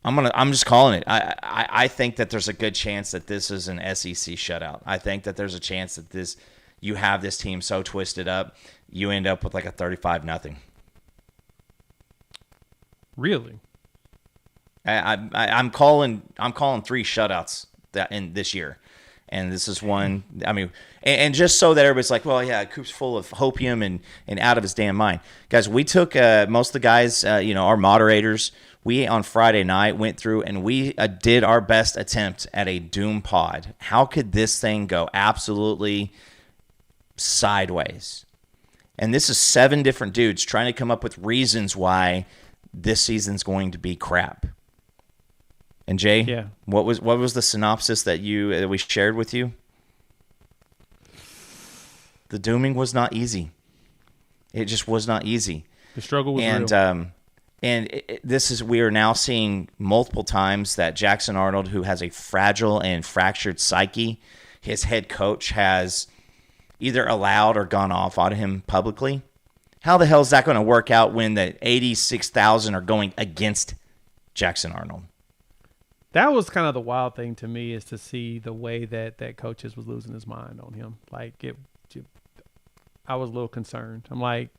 I'm just calling it. I think that there's a good chance that this is an SEC shutout. I think that there's a chance that you have this team so twisted up, you end up with like a 35-0. Really? I'm calling 3 shutouts in this year. And this is one, I mean, and just so that everybody's like, well, yeah, Coop's full of hopium and out of his damn mind. Guys, we took most of the guys, our moderators, we on Friday night went through and we did our best attempt at a Doom pod. How could this thing go absolutely sideways? And this is 7 different dudes trying to come up with reasons why this season's going to be crap. And Jay, yeah. What was the synopsis that we shared with you? The dooming was not easy. It just was not easy. The struggle was real. We are now seeing multiple times that Jackson Arnold, who has a fragile and fractured psyche, his head coach has either allowed or gone off on him publicly. How the hell is that going to work out when the 86,000 are going against Jackson Arnold? That was kind of the wild thing to me, is to see the way that coaches was losing his mind on him. Like I was a little concerned. I'm like,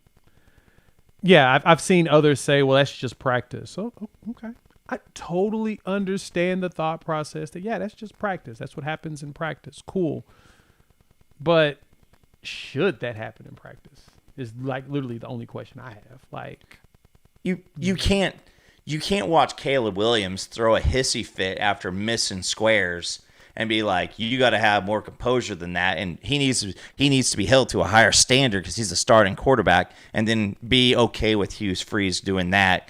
yeah, I've seen others say, well, that's just practice. Oh, okay. I totally understand the thought process that, yeah, that's just practice. That's what happens in practice. Cool. But should that happen in practice is like literally the only question I have. Like, you can't watch Caleb Williams throw a hissy fit after missing squares and be like, you got to have more composure than that, and he needs to be held to a higher standard because he's a starting quarterback, and then be okay with Hugh Freeze doing that.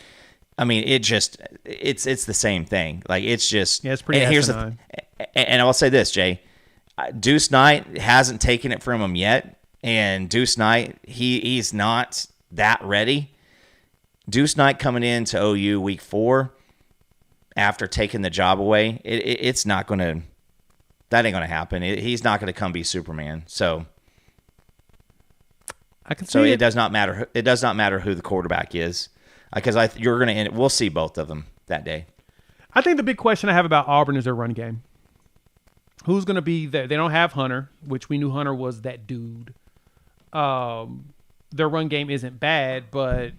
I mean, it's the same thing. like it's just, yeah, it's pretty. And and I'll say this, Jay, Deuce Knight hasn't taken it from him yet, and Deuce Knight he's not that ready. Deuce Knight coming into OU week 4 after taking the job away, it's not going to – that ain't going to happen. He's not going to come be Superman. So I can see it. It does not matter. It does not matter who the quarterback is, because you're going to end. We'll see both of them that day. I think the big question I have about Auburn is their run game. Who's going to be there? They don't have Hunter, which we knew Hunter was that dude. Their run game isn't bad, but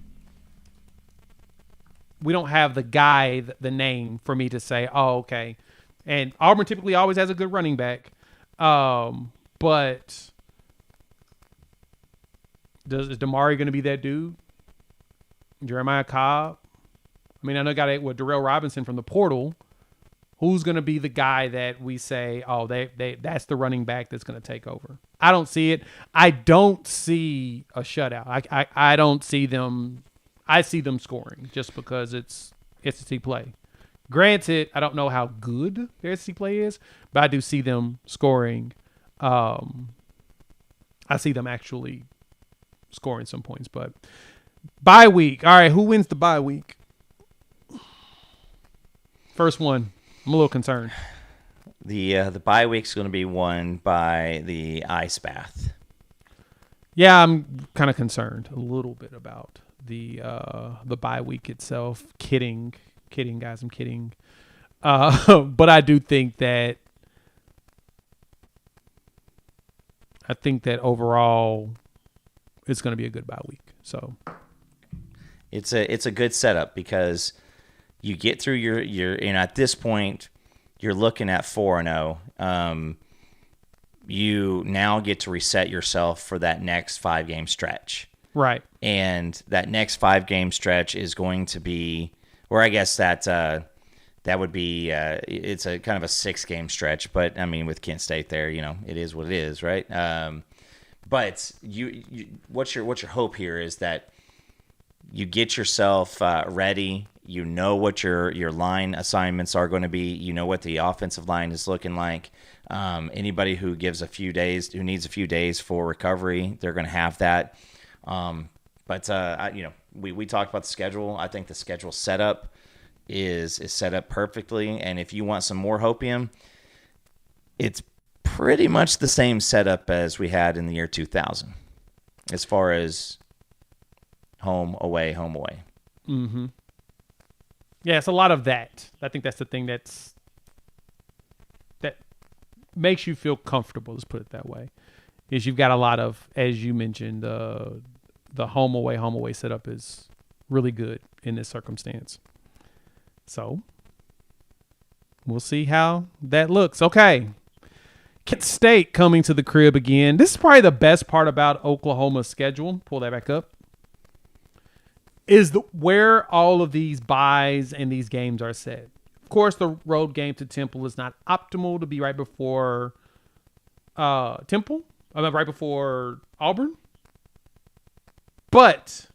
we don't have the guy, the name for me to say, oh, okay. And Auburn typically always has a good running back. But is Damari going to be that dude? Jeremiah Cobb? I mean, I know Darrell Robinson from the portal. Who's going to be the guy that we say, oh, that's the running back that's going to take over? I don't see it. I don't see a shutout. I don't see them. I see them scoring just because it's SEC play. Granted, I don't know how good their SEC play is, but I do see them scoring. I see them actually scoring some points. But bye week. All right, who wins the bye week? First one. I'm a little concerned. The bye week's going to be won by the ice bath. Yeah, I'm kind of concerned a little bit about the bye week itself. Kidding, guys. I'm kidding. But I do think that overall it's going to be a good bye week. So it's a good setup because you get through your and at this point you're looking at 4-0. You now get to reset yourself for that next 5-game stretch. Right. And that next 5-game stretch is going to be, or I guess that would be, it's a kind of a 6-game stretch, but I mean, with Kent State there, it is what it is, right? But what's your hope here is that you get yourself ready. You know what your line assignments are going to be. You know what the offensive line is looking like. Anybody who needs a few days for recovery, they're going to have that. We talked about the schedule. I think the schedule setup is set up perfectly. And if you want some more hopium, it's pretty much the same setup as we had in the year 2000, as far as home, away, home, away. Mm-hmm. Yeah, it's a lot of that. I think that's the thing that makes you feel comfortable, let's put it that way, is you've got a lot of, as you mentioned, the home, away setup is really good in this circumstance. So we'll see how that looks. Okay. Kent State coming to the crib again. This is probably the best part about Oklahoma's schedule. Pull that back up. Is where all of these buys and these games are set. Of course, the road game to Temple is not optimal to be right before Temple. Right before Auburn. But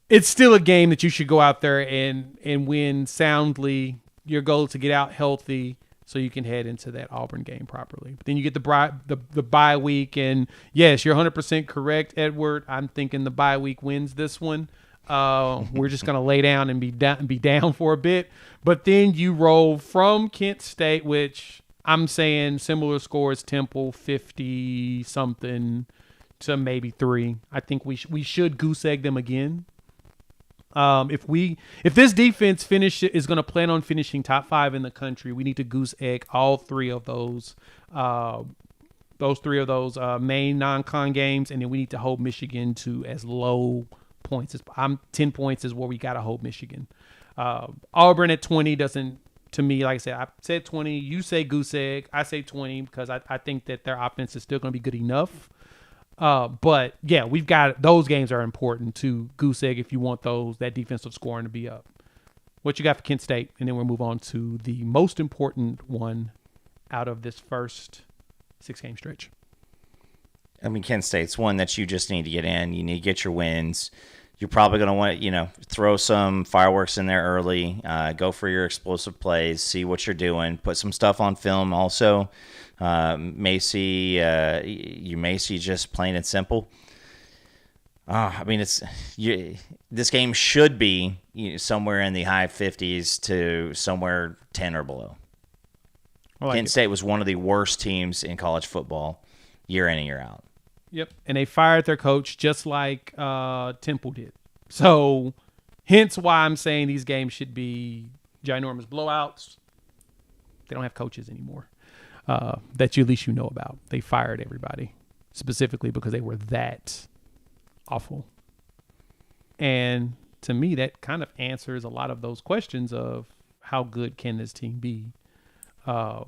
it's still a game that you should go out there and win soundly. Your goal is to get out healthy so you can head into that Auburn game properly. But then you get the bye week, and yes, you're 100% correct, Edward. I'm thinking the bye week wins this one. We're just going to lay down and be down for a bit. But then you roll from Kent State, which I'm saying similar scores, Temple 50-something to maybe 3. I think we should goose egg them again. If this defense is going to plan on finishing top 5 in the country, we need to goose egg all 3 of those main non-con games, and then we need to hold Michigan to as low points as 10 points is where we got to hold Michigan. Auburn at 20 doesn't, to me, like I said 20. You say goose egg, I say 20 because I think that their offense is still going to be good enough. But yeah, we've got those games are important to goose egg if you want that defensive scoring to be up. What you got for Kent State, and then we'll move on to the most important one out of this first 6-game stretch. I mean, Kent State's one that you just need to get in. You need to get your wins. You're probably going to want to, throw some fireworks in there early. Go for your explosive plays. See what you're doing. Put some stuff on film also. You may see just plain and simple. This game should be somewhere in the high 50s to somewhere 10 or below. Kent State was one of the worst teams in college football year in and year out. Yep, and they fired their coach just like Temple did. So, hence why I'm saying these games should be ginormous blowouts. They don't have coaches anymore that at least you know about. They fired everybody specifically because they were that awful. And to me, that kind of answers a lot of those questions of how good can this team be. Not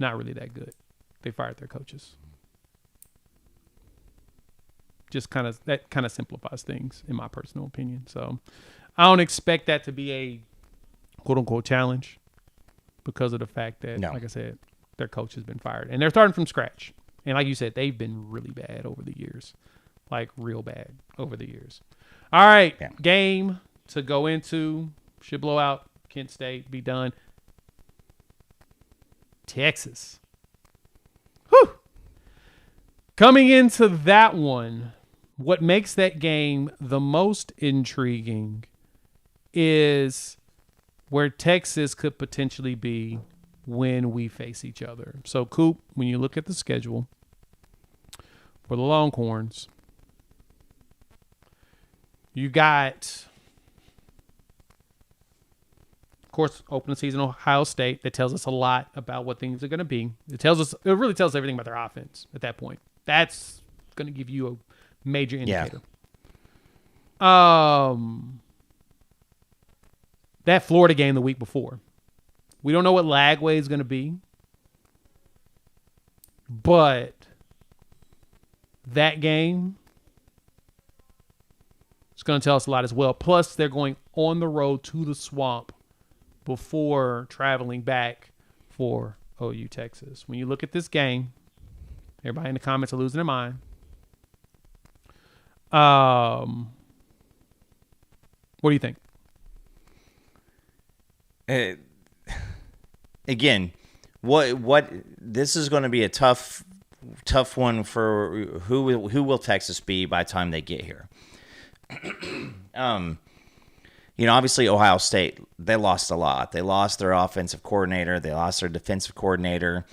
really that good. They fired their coaches. That kind of simplifies things in my personal opinion. So I don't expect that to be a quote unquote challenge because of the fact that, like I said, their coach has been fired and they're starting from scratch. And like you said, they've been really bad over the years, like real bad over the years. All right. Yeah. Game to go into, should blow out Kent State, be done. Texas. Whew. Coming into that one, what makes that game the most intriguing is where Texas could potentially be when we face each other. So, Coop, when you look at the schedule for the Longhorns, you got, of course, opening season Ohio State. That tells us a lot about what things are going to be. It really tells us everything about their offense at that point. That's going to give you a major indicator. Yeah. That Florida game the week before. We don't know what Lagway is going to be. But that game is going to tell us a lot as well. Plus, they're going on the road to the Swamp before traveling back for OU Texas. When you look at this game, Everybody in the comments are losing their mind. What do you think? Again, what this is going to be a tough one for who will Texas be by the time they get here. Obviously Ohio State, they lost a lot. They lost their offensive coordinator. They lost their defensive coordinator.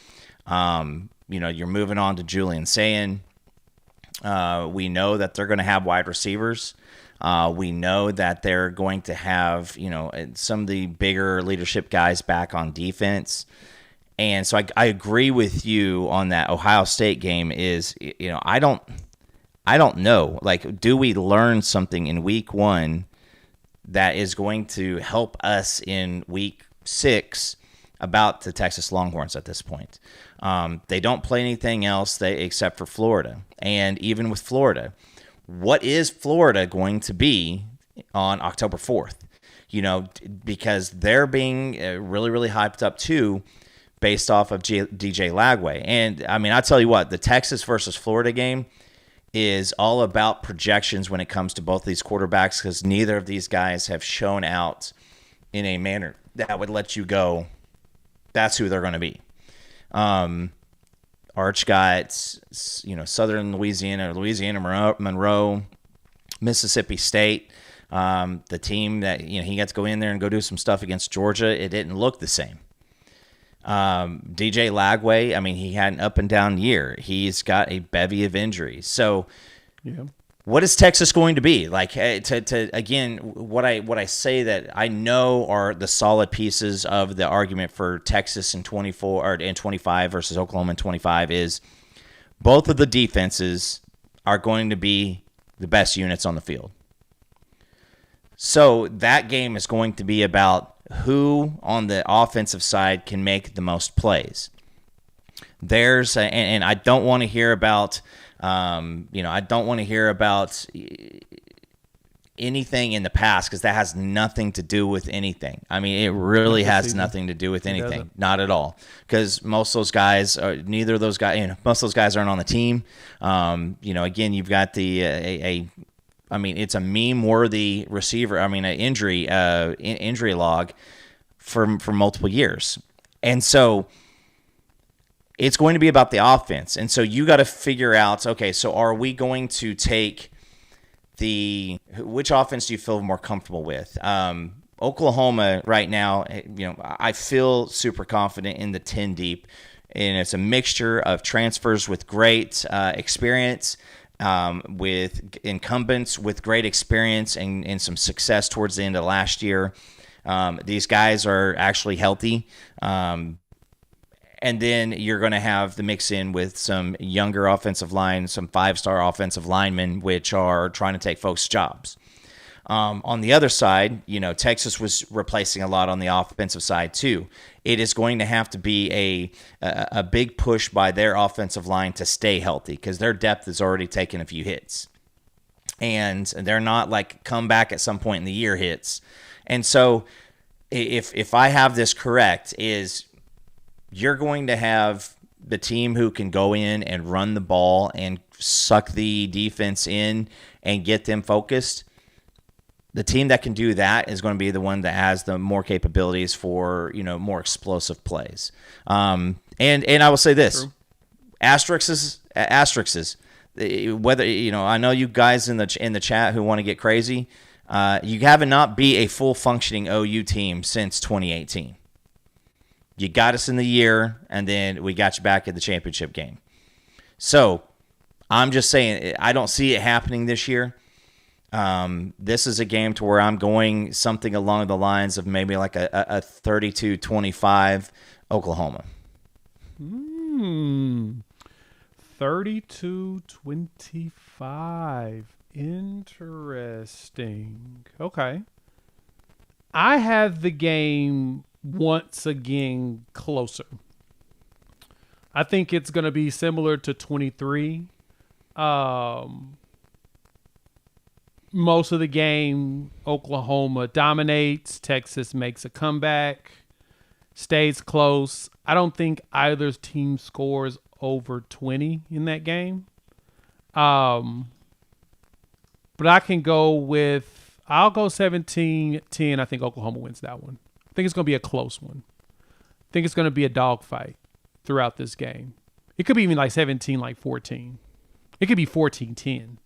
You're moving on to Julian Sayin. We know that they're going to have wide receivers. We know that they're going to have, some of the bigger leadership guys back on defense. And so I agree with you on that Ohio State game is, I don't know. Like, do we learn something in week 1 that is going to help us in week 6 about the Texas Longhorns at this point? They don't play anything else except for Florida. And even with Florida, what is Florida going to be on October 4th? Because they're being really, really hyped up too, based off of DJ Lagway. And I mean, I tell you what, the Texas versus Florida game is all about projections when it comes to both these quarterbacks, because neither of these guys have shown out in a manner that would let you go, that's who they're going to be. Arch got, Southern Louisiana, Monroe, Mississippi State. The team that, he got to go in there and go do some stuff against Georgia, it didn't look the same. DJ Lagway, I mean, he had an up and down year. He's got a bevy of injuries. So, what is Texas going to be? Like, again, what I say that I know are the solid pieces of the argument for Texas in 24 or in 25 versus Oklahoma in 25 is both of the defenses are going to be the best units on the field. So that game is going to be about who on the offensive side can make the most plays. And I don't want to hear about, I don't want to hear about anything in the past, because that has nothing to do with anything. I mean, it really has nothing to do with anything. Not at all. Because most of those guys, neither of those guys, most of those guys aren't on the team. Again, you've got it's a meme-worthy receiver. An injury log for multiple years, and so it's going to be about the offense. And so you got to figure out, okay, so are we going to take which offense do you feel more comfortable with? Oklahoma right now, I feel super confident in the 10 deep, and it's a mixture of transfers with great experience. With incumbents with great experience and some success towards the end of last year. These guys are actually healthy. And then you're going to have the mix in with some younger offensive line, some 5-star offensive linemen, which are trying to take folks' jobs. On the other side, Texas was replacing a lot on the offensive side too. It is going to have to be a big push by their offensive line to stay healthy, because their depth has already taken a few hits. And they're not like come back at some point in the year hits. And so if I have this correct, is you're going to have the team who can go in and run the ball and suck the defense in and get them focused. The team that can do that is going to be the one that has the more capabilities for, more explosive plays. And I will say this, true. Asterisks, whether, I know you guys in the chat who want to get crazy, you haven't not be a full functioning OU team since 2018. You got us in the year, and then we got you back in the championship game. So I'm just saying, I don't see it happening this year. This is a game to where I'm going something along the lines of maybe like a 32-25 Oklahoma. 32-25. Interesting. Okay. I have the game once again closer. I think it's going to be similar to 23. Most of the game, Oklahoma dominates. Texas makes a comeback, stays close. I don't think either team scores over 20 in that game. But I can go with, I'll go 17-10. I think Oklahoma wins that one. I think it's going to be a close one. I think it's going to be a dogfight throughout this game. It could be even like 17-14. It could be 14-10.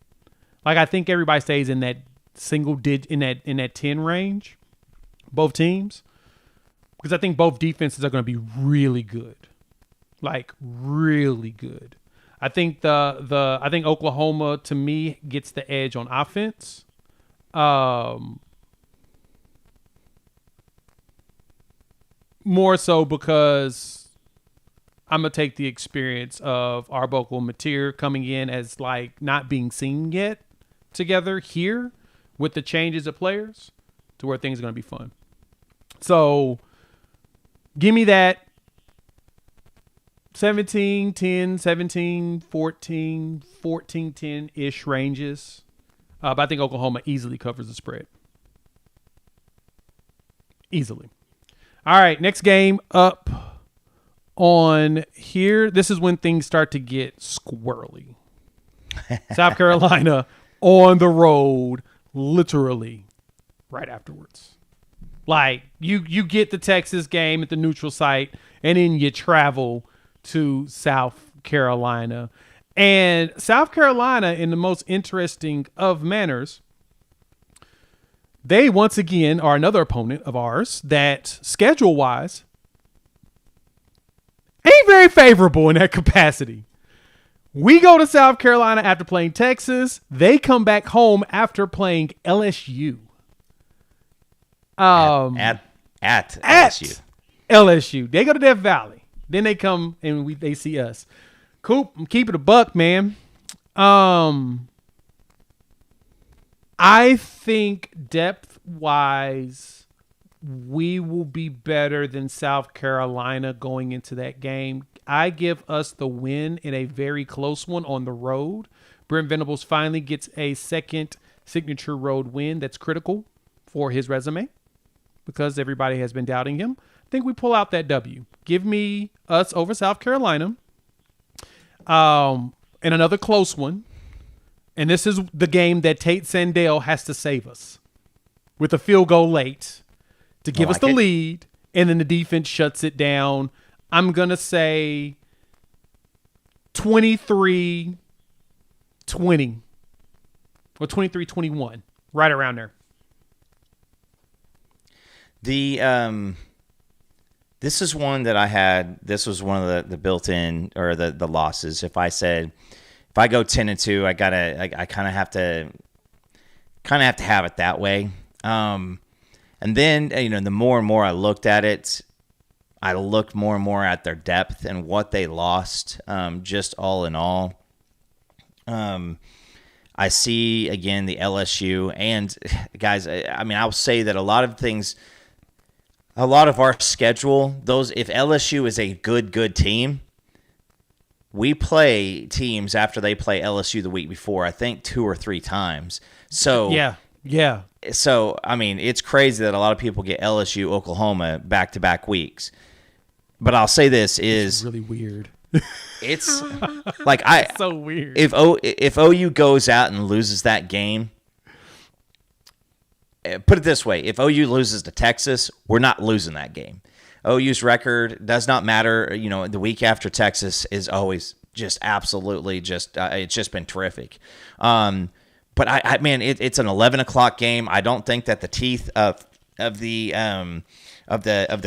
Like, I think everybody stays in that single digit, in that 10 range, both teams, because I think both defenses are going to be really good. Like, really good. I think I think Oklahoma, to me, gets the edge on offense. More so because I'm going to take the experience of Arbuckle and Mateer coming in as, like, not being seen yet together here with the changes of players to where things are going to be fun. So give me that 17-10, 17-14, 14-10-ish ranges. But I think Oklahoma easily covers the spread. Easily. All right, next game up on here. This is when things start to get squirrely. South Carolina on the road, literally right afterwards. Like, you get the Texas game at the neutral site, and then you travel to South Carolina. And South Carolina, in the most interesting of manners, they once again are another opponent of ours that, schedule-wise, ain't very favorable in that capacity. We go to South Carolina after playing Texas. They come back home after playing LSU. At LSU. LSU. They go to Death Valley. Then they come and they see us. Coop, I'm keeping a buck, man. I think depth-wise, we will be better than South Carolina going into that game. I give us the win in a very close one on the road. Brent Venables finally gets a second signature road win that's critical for his resume because everybody has been doubting him. I think we pull out that W. Give me us over South Carolina. And another close one. And this is the game that Tate Sandell has to save us with a field goal late to give us the lead. And then the defense shuts it down. I'm going to say 23-20 or 23-21, right around there. This is one that I had. This was one of the built-in or the losses. If I go 10-2, I kind of have to have it that way. And then the more and more I looked at it, I looked more and more at their depth and what they lost. Just all in all, I see again the LSU and guys. I mean, I'll say that a lot of our schedule, if LSU is a good team, we play teams after they play LSU the week before, I think 2 or 3 times. So yeah. So, I mean, it's crazy that a lot of people get LSU, Oklahoma back-to-back weeks. But I'll say this is really weird. It's like it's so weird. If OU goes out and loses that game, put it this way, if OU loses to Texas, we're not losing that game. OU's record does not matter. The week after Texas is always just absolutely it's just been terrific. But it's an 11:00 game. I don't think that the teeth of the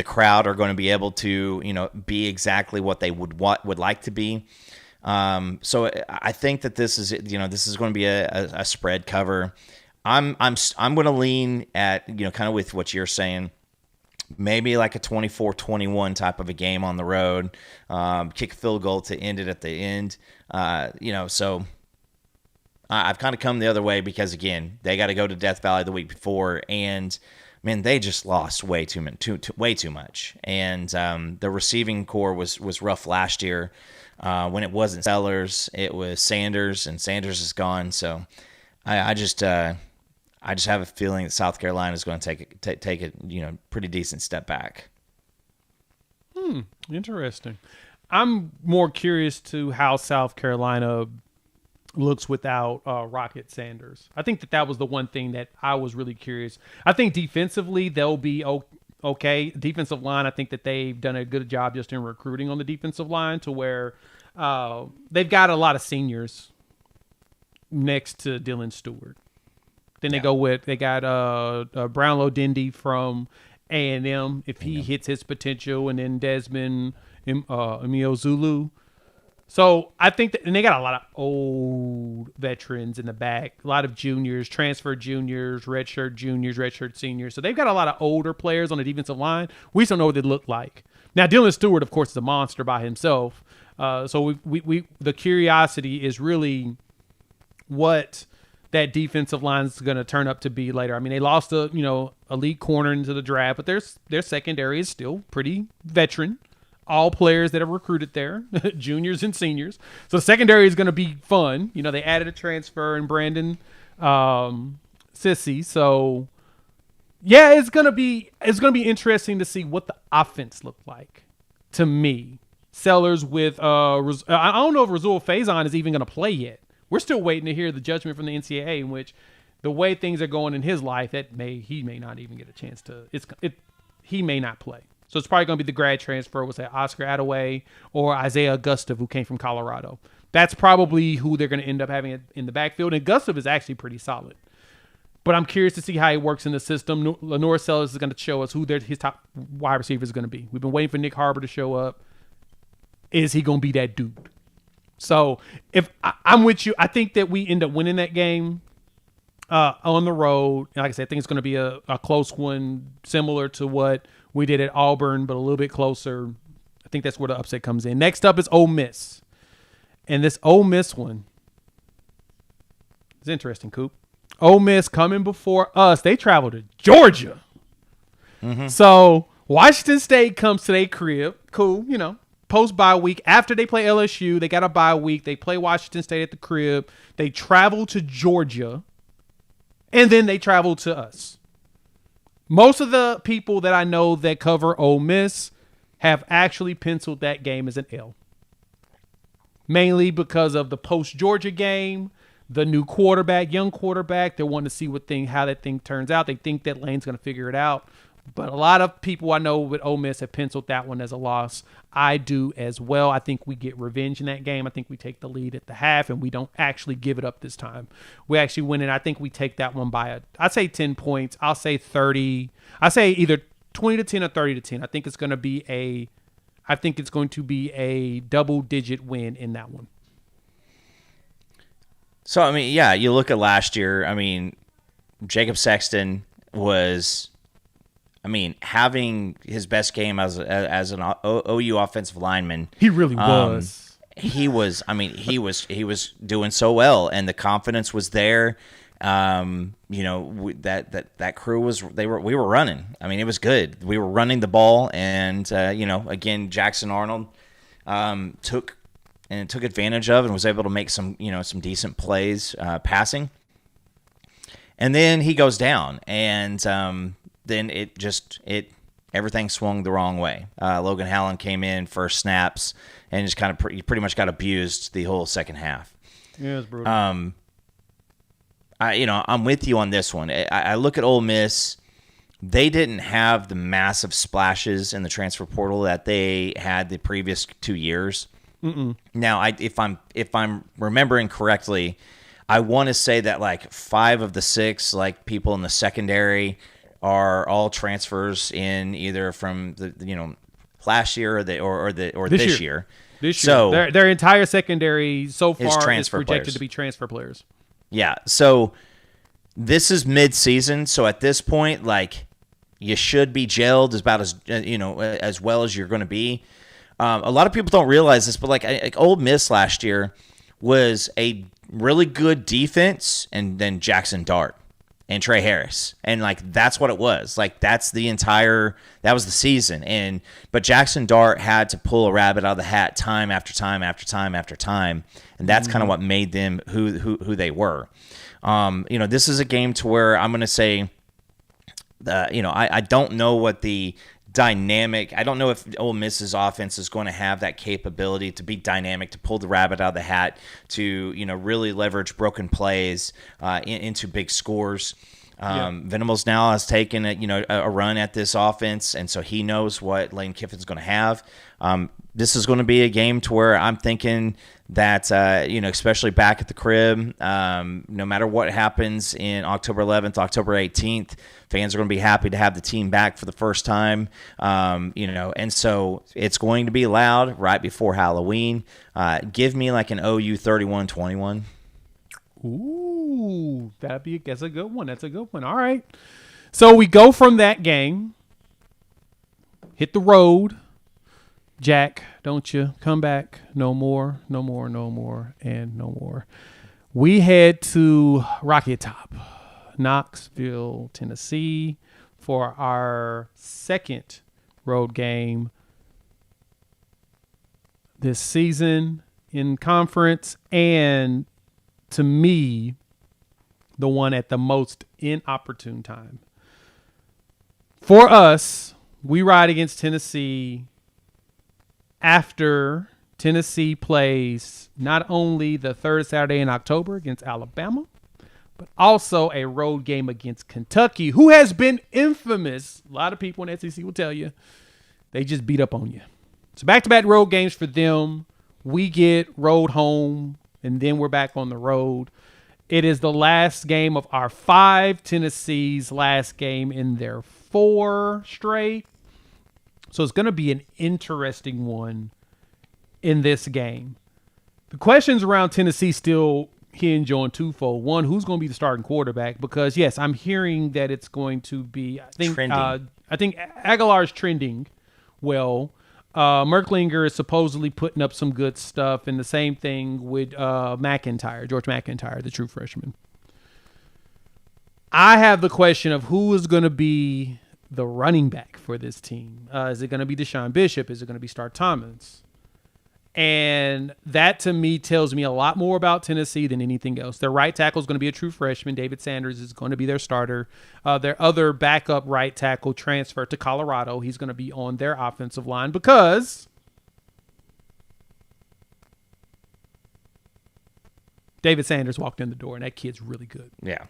crowd are going to be able to be exactly what they would like to be. So I think that this is going to be a spread cover. I'm going to lean at kind of with what you're saying. Maybe like a 24-21 type of a game on the road, kick a field goal to end it at the end. So I've kind of come the other way because, again, they got to go to Death Valley the week before, and, man, they just lost way too much. And the receiving core was rough last year. When it wasn't Sellers, it was Sanders, and Sanders is gone. So I just have a feeling that South Carolina is going to take a pretty decent step back. Interesting. I'm more curious to how South Carolina looks without Rocket Sanders. I think that was the one thing that I was really curious. I think defensively they'll be okay. Defensive line, I think that they've done a good job just in recruiting on the defensive line to where they've got a lot of seniors next to Dylan Stewart. Then they got Brownlow Dindy from A&M if he hits his potential, and then Desmond Zulu. So I think that, and they got a lot of old veterans in the back, a lot of juniors, transfer juniors, redshirt juniors, redshirt seniors. So they've got a lot of older players on the defensive line. We just don't know what they look like. Now, Dylan Stewart, of course, is a monster by himself. So the curiosity is really what that defensive line is going to turn up to be later. I mean, they lost a elite corner into the draft, but their secondary is still pretty veteran. All players that are recruited there, juniors and seniors. So the secondary is going to be fun. They added a transfer in Brandon Sissy. So yeah, it's going to be interesting to see what the offense looked like to me. Sellers with I don't know if Razul Faison is even going to play yet. We're still waiting to hear the judgment from the NCAA, in which the way things are going in his life, he may not even get a chance to. He may not play. So it's probably going to be the grad transfer, we'll say Oscar Attaway or Isaiah Gustav, who came from Colorado. That's probably who they're going to end up having in the backfield. And Gustav is actually pretty solid. But I'm curious to see how he works in the system. Lenore Sellers is going to show us who his top wide receiver is going to be. We've been waiting for Nick Harbor to show up. Is he going to be that dude? So if I'm with you, I think that we end up winning that game on the road. And like I said, I think it's going to be a close one, similar to what we did at Auburn, but a little bit closer. I think that's where the upset comes in. Next up is Ole Miss. And this Ole Miss one is interesting, Coop. Ole Miss coming before us. They travel to Georgia. Mm-hmm. So Washington State comes to their crib. Cool, post-bye week. After they play LSU, they got a bye week. They play Washington State at the crib. They travel to Georgia. And then they travel to us. Most of the people that I know that cover Ole Miss have actually penciled that game as an L. Mainly because of the post-Georgia game, the new quarterback, young quarterback. They want to see how that thing turns out. They think that Lane's going to figure it out. But a lot of people I know with Ole Miss have penciled that one as a loss. I do as well. I think we get revenge in that game. I think we take the lead at the half, and we don't actually give it up this time. We actually win it. I think we take that one by I'd say 10 points. I'll say 30. I say either 20-10 or 30-10. I think it's going to be a double-digit win in that one. So, I mean, yeah, you look at last year. I mean, Jacob Sexton was, having his best game as an OU offensive lineman. He really was. He was doing so well, and the confidence was there. That crew we were running. I mean, it was good. We were running the ball, and again, Jackson Arnold took advantage of and was able to make some decent plays passing. And then he goes down, and then everything swung the wrong way. Logan Hallen came in first snaps and just kind of pretty much got abused the whole second half. Yeah, it was brutal. I'm with you on this one. I look at Ole Miss. They didn't have the massive splashes in the transfer portal that they had the previous 2 years. Mm-mm. Now, if I'm remembering correctly, I want to say that like 5 of the 6 people in the secondary are all transfers in either from the last year or this year. So their entire secondary so far is projected to be transfer players. Yeah. So this is mid-season. So at this point, you should be gelled as well as you're going to be. A lot of people don't realize this, but Ole Miss last year was a really good defense, and then Jackson Dart and Trey Harris, and that's what it was. That was the season. But Jackson Dart had to pull a rabbit out of the hat time after time after time after time, and that's kind of what made them who they were. This is a game to where I'm going to say, I don't know what the dynamic. I don't know if Ole Miss's offense is going to have that capability to be dynamic, to pull the rabbit out of the hat, to really leverage broken plays into big scores. Venables now has taken a run at this offense, and so he knows what Lane Kiffin's going to have. This is going to be a game to where I'm thinking that especially back at the crib, no matter what happens in October 11th, October 18th, fans are going to be happy to have the team back for the first time. And so it's going to be loud right before Halloween. Give me like an OU 31-21. Ooh, that's a good one. That's a good one. All right. So we go from that game, hit the road. Jack, don't you come back no more, no more, no more, and no more. We head to Rocky Top, Knoxville, Tennessee, for our second road game this season in conference, and to me, the one at the most inopportune time. For us, we ride against Tennessee after Tennessee plays not only the third Saturday in October against Alabama, but also a road game against Kentucky, who has been infamous. A lot of people in SEC will tell you they just beat up on you. So back-to-back road games for them. We get road home, and then we're back on the road. It is the last game of our 5, Tennessee's last game in their 4 straight. So it's going to be an interesting one in this game. The questions around Tennessee still hinge on twofold. One, who's going to be the starting quarterback? Because, yes, I'm hearing that it's going to be, I think Aguilar is trending well. Merklinger is supposedly putting up some good stuff, and the same thing with George McIntyre, the true freshman. I have the question of who is going to be the running back for this team. Is it going to be Deshaun Bishop? Is it going to be Star Thomas? And that, to me, tells me a lot more about Tennessee than anything else. Their right tackle is going to be a true freshman. David Sanders is going to be their starter. Their other backup right tackle transferred to Colorado. He's going to be on their offensive line because David Sanders walked in the door, and that kid's really good. Yeah.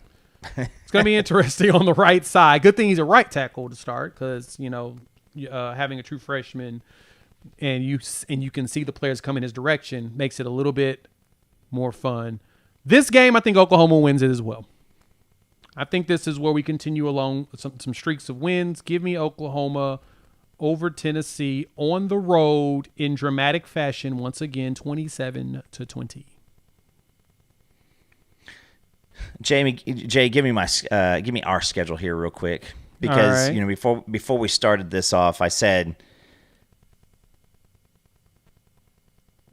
It's going to be interesting on the right side. Good thing he's a right tackle to start because, having a true freshman and you can see the players come in his direction makes it a little bit more fun. This game, I think Oklahoma wins it as well. I think this is where we continue along some streaks of wins. Give me Oklahoma over Tennessee on the road in dramatic fashion. Once again, 27-20. Jay, give me our schedule here real quick, because right. before we started this off, I said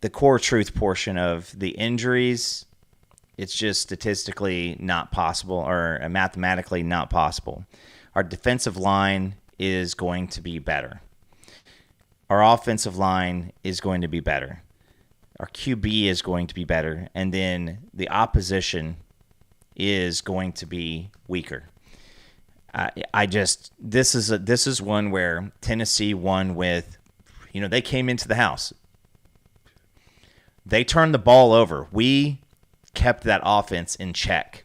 the core truth portion of the injuries, it's just statistically not possible, or mathematically not possible. Our defensive line is going to be better. Our offensive line is going to be better. Our QB is going to be better, and then the opposition is going to be weaker. This is one where Tennessee won with, they came into the house. They turned the ball over. We kept that offense in check.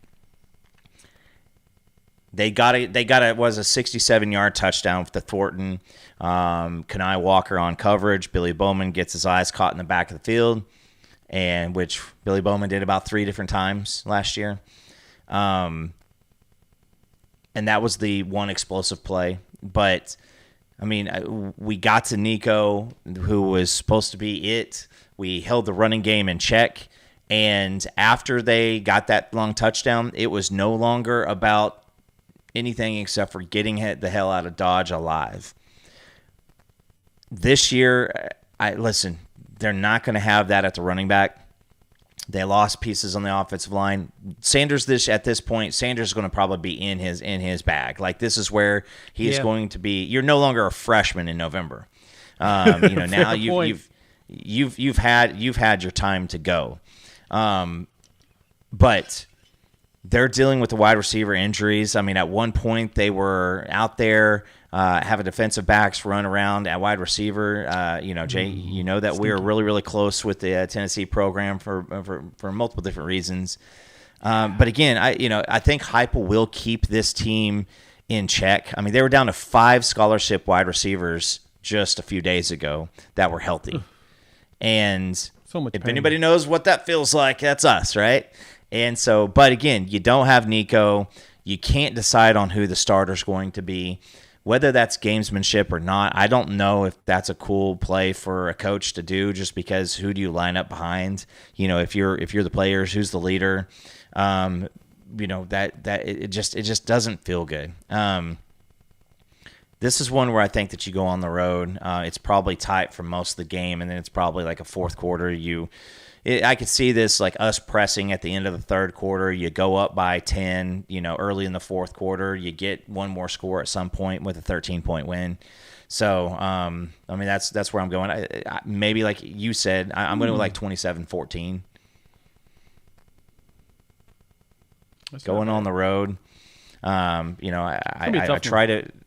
They got a 67-yard touchdown with the Thornton. Kenai Walker on coverage. Billy Bowman gets his eyes caught in the back of the field, and which Billy Bowman did about 3 different times last year. And that was the one explosive play. But, we got to Nico, who was supposed to be it. We held the running game in check. And after they got that long touchdown, it was no longer about anything except for getting the hell out of Dodge alive. This year, they're not going to have that at the running back. They lost pieces on the offensive line. Sanders at this point, Sanders is going to probably be in his bag. Like, this is where he is going to be. You're no longer a freshman in November. Now you've had your time to go. But they're dealing with the wide receiver injuries. At one point they were out there having defensive backs run around at wide receiver. Jay, you know that we are really, really close with the Tennessee program for multiple different reasons. But again, I think Heupel will keep this team in check. I mean, they were down to 5 scholarship wide receivers just a few days ago that were healthy. And so much if pain. anybody knows what that feels like, that's us, right? And so, but again, you don't have Nico. You can't decide on who the starter's going to be. Whether that's gamesmanship or not, I don't know if that's a cool play for a coach to do, just because who do you line up behind? If you're the players, who's the leader? It just doesn't feel good. This is one where I think that you go on the road. It's probably tight for most of the game, and then it's probably like a fourth quarter. I could see this like us pressing at the end of the third quarter. You go up by 10, early in the fourth quarter. You get one more score at some point with a 13-point win. So, that's where I'm going. Maybe like you said, I'm going to like 27-14. Going on the road. I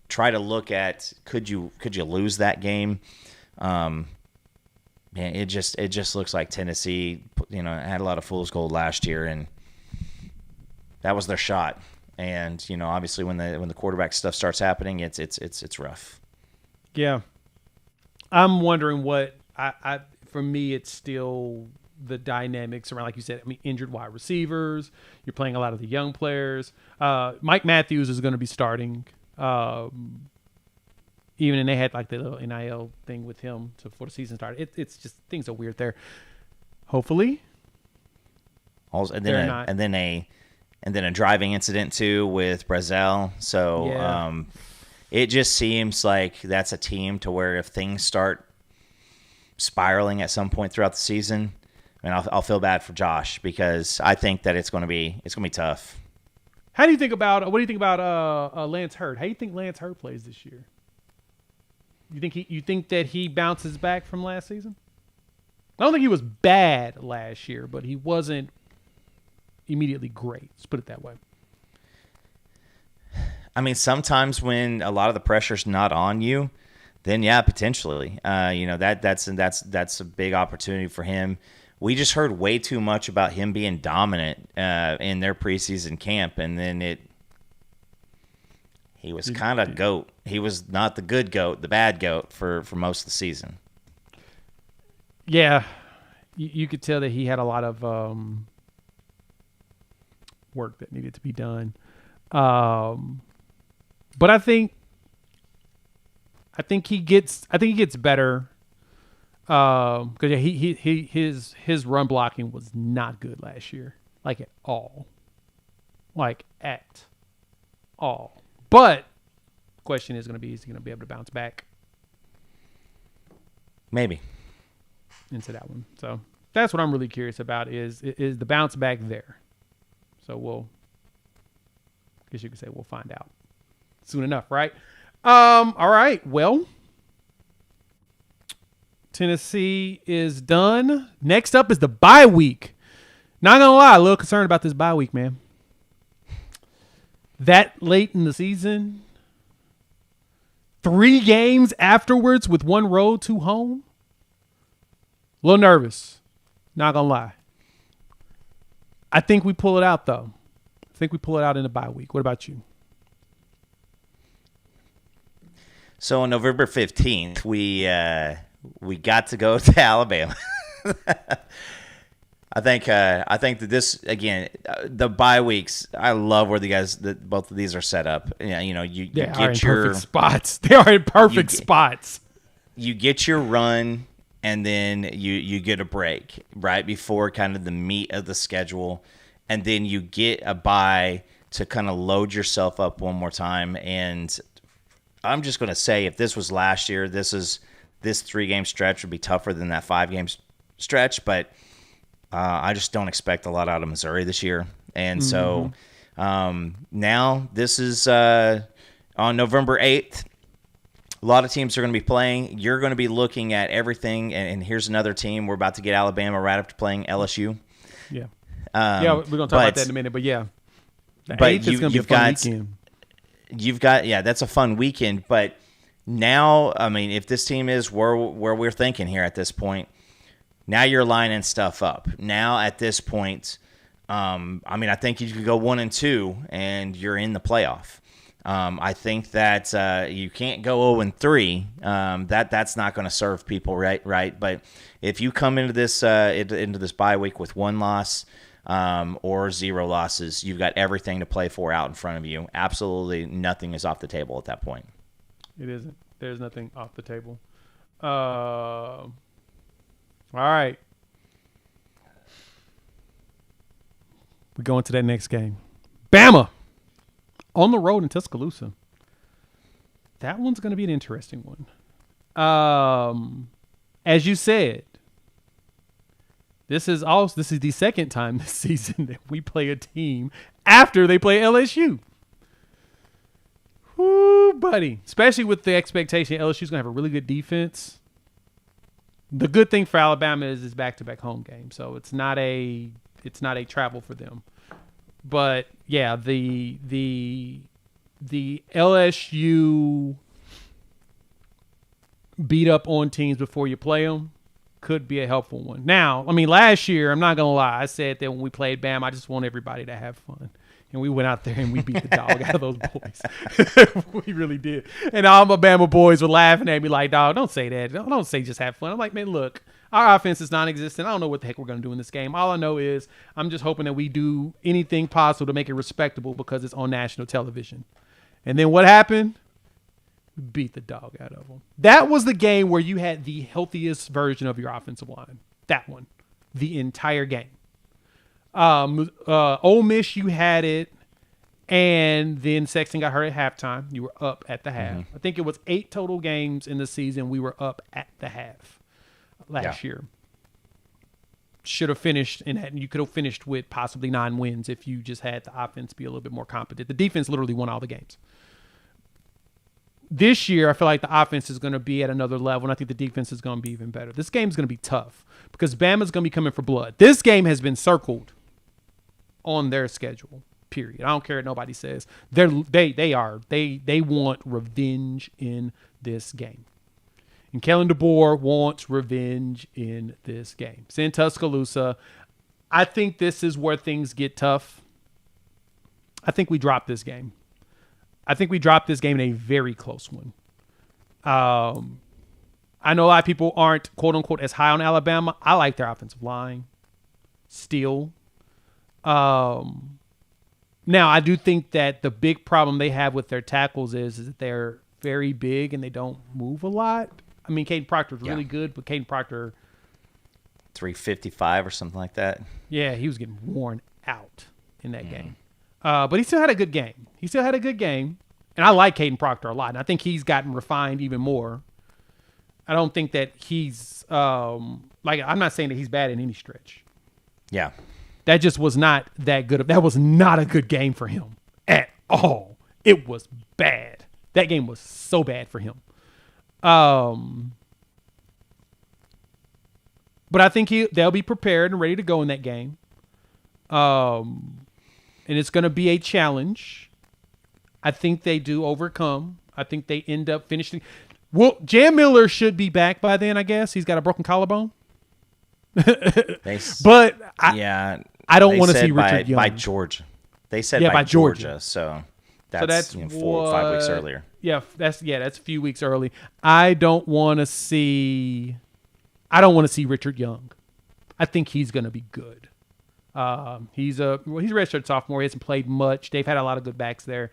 try to look at could you lose that game. Man, it just looks like Tennessee, had a lot of fool's gold last year, and that was their shot. And obviously, when the quarterback stuff starts happening, it's rough. Yeah, I'm wondering what for me, it's still the dynamics around, like you said. I mean, injured wide receivers. You're playing a lot of the young players. Mike Matthews is going to be starting. And they had like the little NIL thing with him before the season started. It's just things are weird there. Hopefully, and then a driving incident too with Brazel. So yeah. It just seems like that's a team to where if things start spiraling at some point throughout the season, I'll feel bad for Josh, because I think that it's going to be tough. What do you think about Lance Hurd? How do you think Lance Hurd plays this year? You think that he bounces back from last season? I don't think he was bad last year, but he wasn't immediately great. Let's put it that way. I mean, sometimes when a lot of the pressure's not on you, then yeah, potentially. That's a big opportunity for him. We just heard way too much about him being dominant in their preseason camp, and then he was kind of goat. He was not the good goat, the bad goat for most of the season. Yeah, you could tell that he had a lot of work that needed to be done. But I think he gets better. Because his run blocking was not good last year, like at all. But the question is going to be, is he going to be able to bounce back? Maybe. Into that one. So that's what I'm really curious about is the bounce back there. So I guess you could say we'll find out soon enough, right? All right. Well, Tennessee is done. Next up is the bye week. Not going to lie, a little concerned about this bye week, man. That late in the season, 3 games afterwards with 1 road, 2 home. A little nervous. Not going to lie. I think we pull it out, though. I think we pull it out in the bye week. What about you? So on November 15th, we got to go to Alabama. I think that this, again, the bye weeks, I love where both of these are set up. You get your perfect spots. They are in perfect spots. You get your run, and then you get a break right before kind of the meat of the schedule, and then you get a bye to kind of load yourself up one more time. And I'm just going to say, if this was last year, this 3-game stretch would be tougher than that 5-game stretch, but I just don't expect a lot out of Missouri this year. And so now this is on November 8th. A lot of teams are going to be playing. You're going to be looking at everything. And here's another team. We're about to get Alabama right after playing LSU. Yeah. We're going to talk about that in a minute. But yeah. The 8th is going to be a fun weekend. that's a fun weekend. But now, I mean, if this team is where we're thinking here at this point, now you're lining stuff up. Now at this point, I mean, I think you could go 1-2 and you're in the playoff. I think that you can't go 0-3. That's not going to serve people right. But if you come into this bye week with 1 loss or 0 losses, you've got everything to play for out in front of you. Absolutely nothing is off the table at that point. It isn't. There's nothing off the table. All right. We go into that next game. Bama on the road in Tuscaloosa. That one's going to be an interesting one. As you said, this is the second time this season that we play a team after they play LSU. Woo, buddy. Especially with the expectation LSU's going to have a really good defense. The good thing for Alabama is it's back-to-back home game, so it's not a travel for them. But yeah, the LSU beat up on teams before you play them could be a helpful one. Now, I mean, last year, I'm not gonna lie, I said that when we played Bama, I just want everybody to have fun. And we went out there and we beat the dog out of those boys. We really did. And all my Bama boys were laughing at me like, dog, don't say that. Don't say just have fun. I'm like, man, look, our offense is non-existent. I don't know what the heck we're going to do in this game. All I know is I'm just hoping that we do anything possible to make it respectable because it's on national television. And then what happened? We beat the dog out of them. That was the game where you had the healthiest version of your offensive line. That one. The entire game. Ole Miss, you had it, and then Sexton got hurt at halftime. You were up at the half. I think it was 8 total games in the season. We were up at the half last year. Should have finished, and you could have finished with possibly 9 wins if you just had the offense be a little bit more competent. The defense literally won all the games. This year, I feel like the offense is going to be at another level, and I think the defense is going to be even better. This game is going to be tough because Bama's going to be coming for blood. This game has been circled on their schedule, period. I don't care what nobody says. They want revenge in this game. And Kellen DeBoer wants revenge in this game. It's in Tuscaloosa. I think this is where things get tough. I think we drop this game. I think we dropped this game in a very close one. I know a lot of people aren't, quote unquote, as high on Alabama. I like their offensive line still. Now, I do think that the big problem they have with their tackles is that they're very big and they don't move a lot. I mean, Caden Proctor's really good, but Caden Proctor 355 or something like that. Yeah, he was getting worn out in that game. But he still had a good game. And I like Caden Proctor a lot. And I think he's gotten refined even more. I don't think that he's I'm not saying that he's bad in any stretch. Yeah. That just was not that good. That was not a good game for him at all. It was bad. That game was so bad for him. But I think they'll be prepared and ready to go in that game. And it's going to be a challenge. I think they do overcome. I think they end up finishing. Well, Jam Miller should be back by then, I guess. He's got a broken collarbone. But I don't want to see Richard Young. By Georgia. They said by Georgia. So that's 4 or 5 weeks earlier. Yeah, that's a few weeks early. I don't want to see Richard Young. I think he's going to be good. He's a redshirt sophomore. He hasn't played much. They've had a lot of good backs there.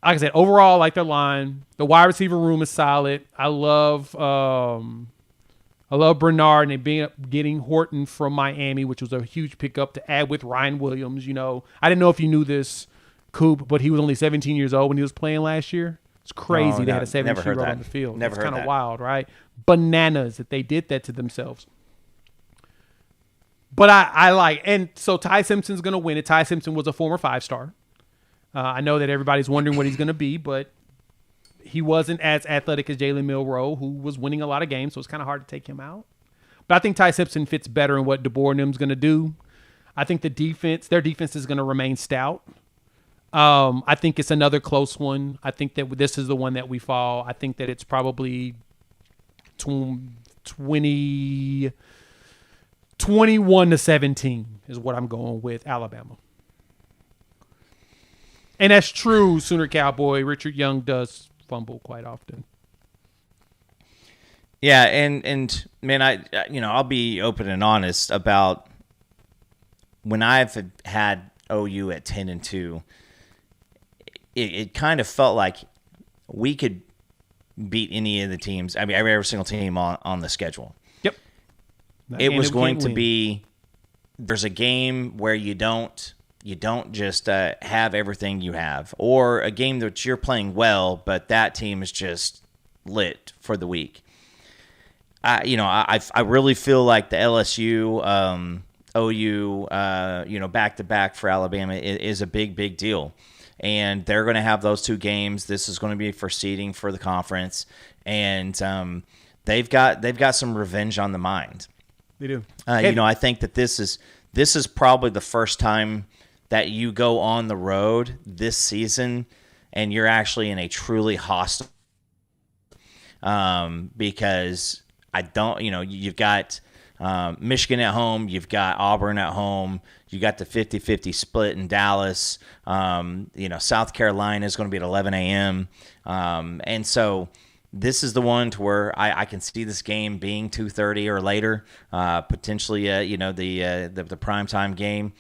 Like I said, overall, I like their line. The wide receiver room is solid. I love Bernard, and they getting Horton from Miami, which was a huge pickup to add with Ryan Williams. You know, I didn't know if you knew this, Coop, but he was only 17 years old when he was playing last year. It's crazy they had a 17-year-old on the field. It's kind of wild, right? Bananas that they did that to themselves. But I like, and so Ty Simpson's going to win it. Ty Simpson was a former 5-star. I know that everybody's wondering what he's going to be, but he wasn't as athletic as Jalen Milroe, who was winning a lot of games, so it's kind of hard to take him out. But I think Ty Simpson fits better in what DeBoer and them's going to do. I think their defense is going to remain stout. I think it's another close one. I think that this is the one that we fall. I think that it's probably 21-17 is what I'm going with Alabama. And that's true, Sooner Cowboy. Richard Young does fumble quite often. Yeah, and man, I'll be open and honest about when I've had OU at 10-2. It kind of felt like we could beat any of the teams. I mean, every single team on the schedule. Yep. It was going to be. There's a game where you don't just have everything you have, or a game that you're playing well, but that team is just lit for the week. I really feel like the LSU, OU, back to back for Alabama is a big deal, and they're going to have those two games. This is going to be for seeding for the conference, and they've got some revenge on the mind. They do. I think that this is probably the first time that you go on the road this season, and you're actually in a truly hostile. Because you've got Michigan at home, you've got Auburn at home, you got the 50-50 split in Dallas. South Carolina is going to be at 11 a.m. And so this is the one to where I can see this game being 2:30 or later, potentially, the primetime game.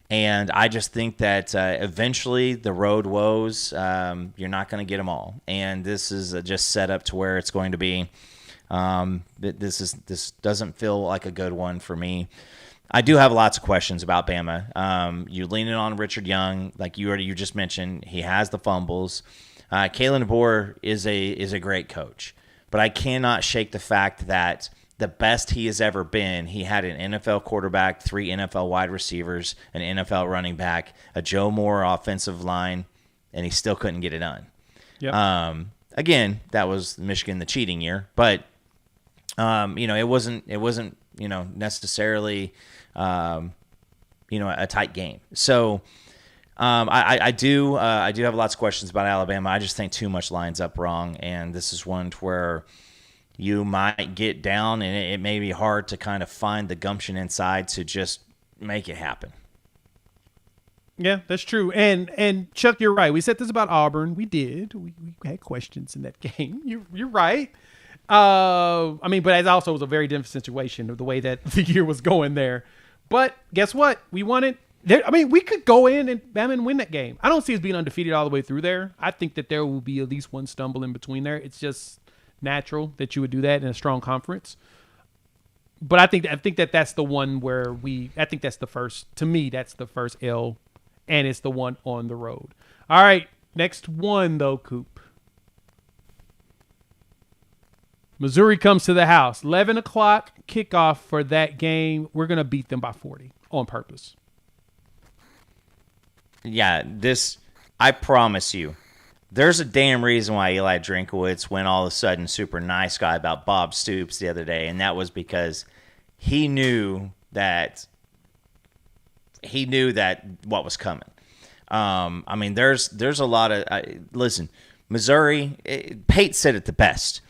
And I just think that eventually the road woes, you're not going to get them all. And this is just set up to where it's going to be. This doesn't feel like a good one for me. I do have lots of questions about Bama. You're leaning on Richard Young, like you just mentioned. He has the fumbles. Kalen DeBoer is a great coach, but I cannot shake the fact that the best he has ever been, he had an NFL quarterback, 3 NFL wide receivers, an NFL running back, a Joe Moore offensive line, and he still couldn't get it done. Yep. Again, that was Michigan the cheating year, but it wasn't necessarily a tight game. So I do have lots of questions about Alabama. I just think too much lines up wrong, and this is one where you might get down, and it may be hard to kind of find the gumption inside to just make it happen. Yeah, that's true. And Chuck, you're right. We said this about Auburn. We did. We had questions in that game. You're right. But it also was a very different situation of the way that the year was going there. But guess what? We won it. We could go in and Bama and win that game. I don't see us being undefeated all the way through there. I think that there will be at least one stumble in between there. It's just natural that you would do that in a strong conference. But I think that's the one where I think that's the first, to me, that's the first L, and it's the one on the road. All right, next one though, Coop. Missouri comes to the house. 11 o'clock kickoff for that game. We're going to beat them by 40 on purpose. Yeah, I promise you, there's a damn reason why Eli Drinkowitz went all of a sudden super nice guy about Bob Stoops the other day, and that was because he knew that what was coming. There's a lot of listen, Missouri. Pate said it the best.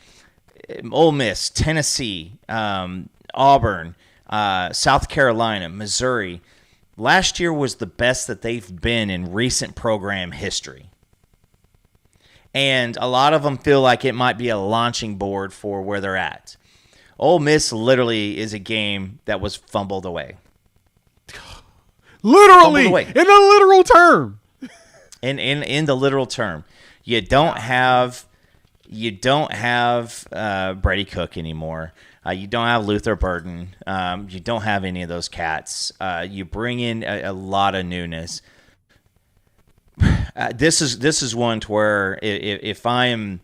Ole Miss, Tennessee, Auburn, South Carolina, Missouri. Last year was the best that they've been in recent program history. And a lot of them feel like it might be a launching board for where they're at. Ole Miss literally is a game that was fumbled away. Literally, fumbled away. In a literal term. In the literal term. You don't have Brady Cook anymore. You don't have Luther Burden. You don't have any of those cats. You bring in a lot of newness. This is one to where if I'm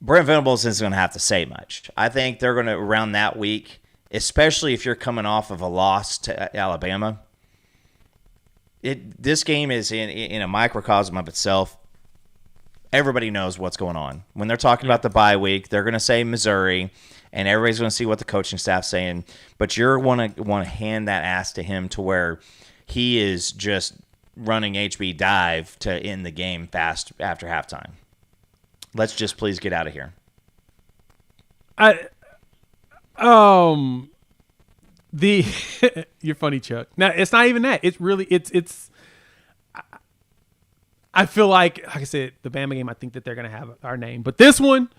Brent Venables isn't going to have to say much. I think they're going to around that week, especially if you're coming off of a loss to Alabama. This game is in a microcosm of itself. Everybody knows what's going on. When they're talking about the bye week, they're going to say Missouri, and everybody's going to see what the coaching staff's saying. But you're want to hand that ass to him to where he is just running HB dive to end the game fast after halftime. Let's just please get out of here. You're funny, Chuck. Now it's not even that. It's really it's. I feel like I said, the Bama game, I think that they're going to have our name. But this one,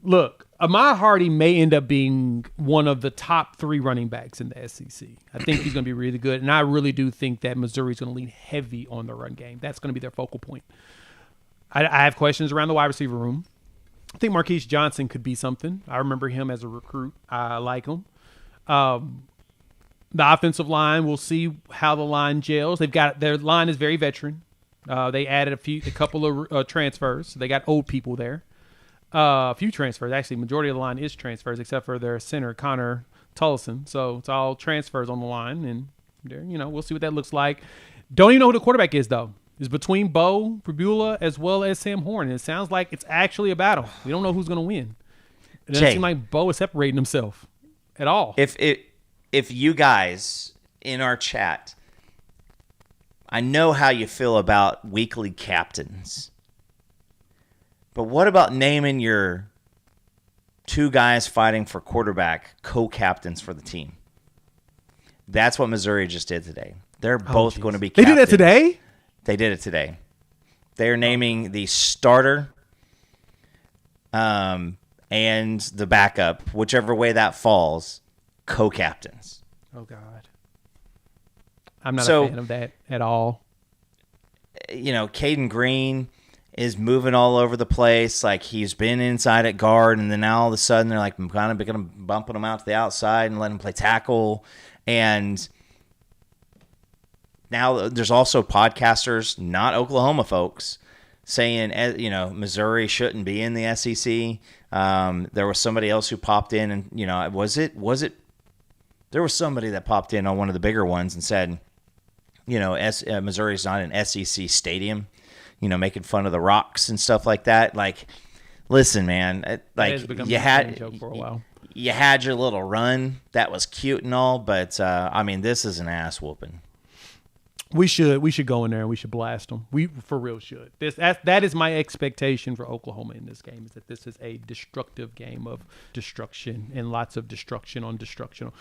look, Ahmad Hardy may end up being one of the top 3 running backs in the SEC. I think he's going to be really good. And I really do think that Missouri's going to lean heavy on the run game. That's going to be their focal point. I have questions around the wide receiver room. I think Marquise Johnson could be something. I remember him as a recruit. I like him. The offensive line, we'll see how the line gels. Their line is very veteran. They added a couple of transfers. So they got old people there. A few transfers. Actually, majority of the line is transfers, except for their center, Connor Tullison. So it's all transfers on the line, and we'll see what that looks like. Don't even know who the quarterback is, though. It's between Bo Pribula as well as Sam Horn. And it sounds like it's actually a battle. We don't know who's going to win. It doesn't seem like Bo is separating himself at all. If you guys in our chat, I know how you feel about weekly captains, but what about naming your 2 guys fighting for quarterback co-captains for the team? That's what Missouri just did today. They're both going to be captains. They did that today? They did it today. They're naming the starter and the backup, whichever way that falls, co-captains. Oh, God. I'm not a fan of that at all. Caden Green is moving all over the place. Like, he's been inside at guard, and then now all of a sudden they're like kind of going to bumping him out to the outside and let him play tackle. And now there's also podcasters, not Oklahoma folks, saying, Missouri shouldn't be in the SEC. There was somebody else who popped in, and there was somebody that popped in on one of the bigger ones and said, Missouri's not an SEC stadium, making fun of the rocks and stuff like that. Like, listen, man, you had for a while. You had your little run that was cute and all, but this is an ass whooping. We should go in there and we should blast them. We for real should. That is my expectation for Oklahoma in this game, is that this is a destructive game of destruction and lots of destruction on destruction.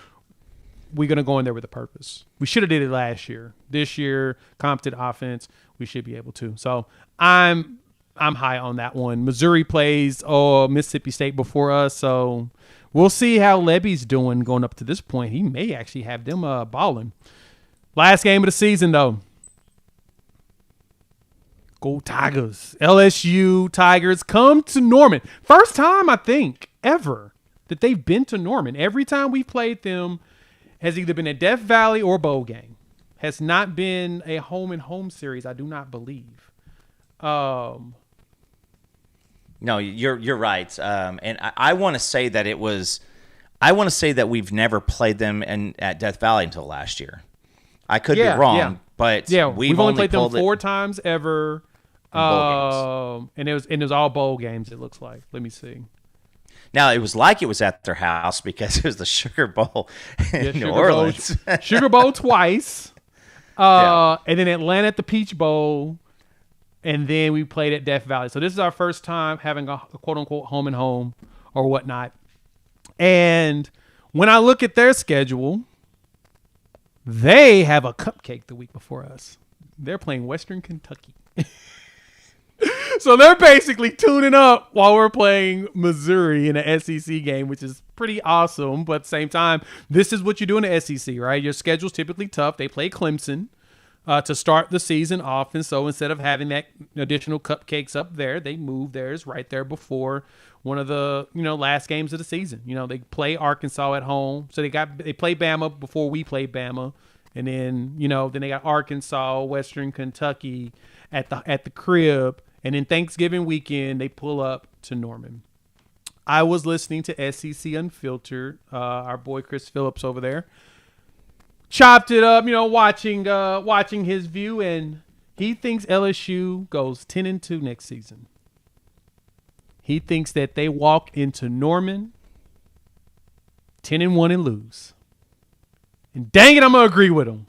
We're going to go in there with a purpose. We should have did it last year. This year, competent offense, we should be able to. So I'm high on that one. Missouri plays Mississippi State before us, so we'll see how Levy's doing going up to this point. He may actually have them balling. Last game of the season, though. Go Tigers. LSU Tigers come to Norman. First time, I think, ever that they've been to Norman. Every time we played them has either been a Death Valley or bowl game. Has not been a home-and-home series, I do not believe. No, you're right. And I want to say that we've never played them at Death Valley until last year. I could be wrong, but we've only played them 4 times ever. And it was all bowl games, it looks like. Let me see. Now, it was like it was at their house because it was the Sugar Bowl in New Orleans. Sugar Bowl twice. And then Atlanta at the Peach Bowl. And then we played at Death Valley. So this is our first time having a quote-unquote home and home or whatnot. And when I look at their schedule, they have a cupcake the week before us. They're playing Western Kentucky. So they're basically tuning up while we're playing Missouri in an SEC game, which is pretty awesome. But at the same time, this is what you do in the SEC, right? Your schedule's typically tough. They play Clemson to start the season off. And so instead of having that additional cupcakes up there, they move theirs right there before one of the last games of the season. They play Arkansas at home. So they play Bama before we play Bama. And then, then they got Arkansas, Western Kentucky at the crib. And then Thanksgiving weekend, they pull up to Norman. I was listening to SEC Unfiltered, our boy Chris Phillips over there. Chopped it up, watching his view, and he thinks LSU goes 10-2 next season. He thinks that they walk into Norman 10-1 and lose. And dang it, I'm going to agree with him.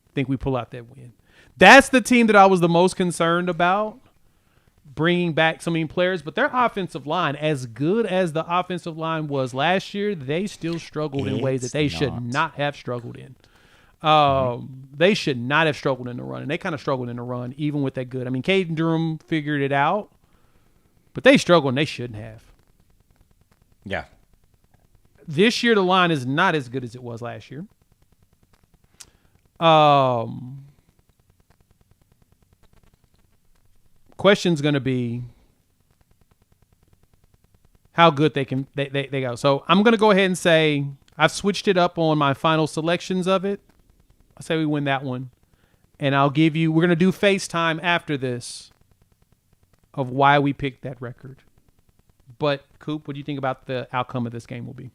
I think we pull out that win. That's the team that I was the most concerned about, bringing back so many players. But their offensive line, as good as the offensive line was last year, they still struggled in ways that they should not have struggled in. They should not have struggled in the run, and they kind of struggled in the run, even with that good. I mean, Caden Durham figured it out, but they struggled and they shouldn't have. Yeah. This year, the line is not as good as it was last year. Question's going to be how good they go. So I'm going to go ahead and say I've switched it up on my final selections of it. I say we win that one. And we're going to do FaceTime after this of why we picked that record. But, Coop, what do you think about the outcome of this game will be?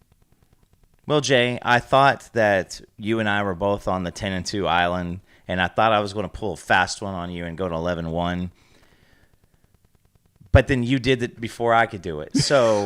Well, Jay, I thought that you and I were both on the 10-2 island, and I thought I was going to pull a fast one on you and go to 11-1. But then you did it before I could do it. So,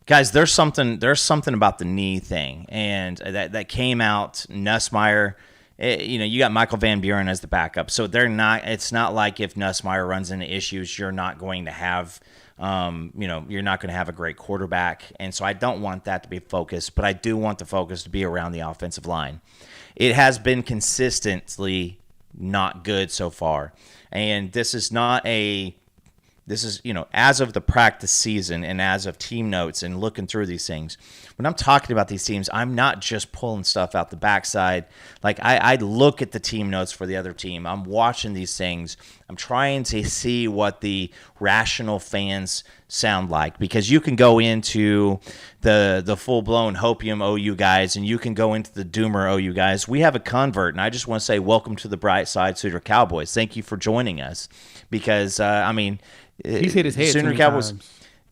guys, there's something about the knee thing, and that came out. Nussmeier, you got Michael Van Buren as the backup, so they're not. It's not like if Nussmeier runs into issues, you're not going to have, you're not going to have a great quarterback, and so I don't want that to be focused, but I do want the focus to be around the offensive line. It has been consistently not good so far, and this is as of the practice season and as of team notes and looking through these things, when I'm talking about these teams, I'm not just pulling stuff out the backside. Like I look at the team notes for the other team. I'm watching these things. I'm trying to see what the rational fans sound like, because you can go into the full-blown hopium OU guys and you can go into the doomer OU guys. We have a convert, and I just want to say welcome to the bright side, Sooner Cowboys. Thank you for joining us, because, he's hit his head Sooner Cowboys.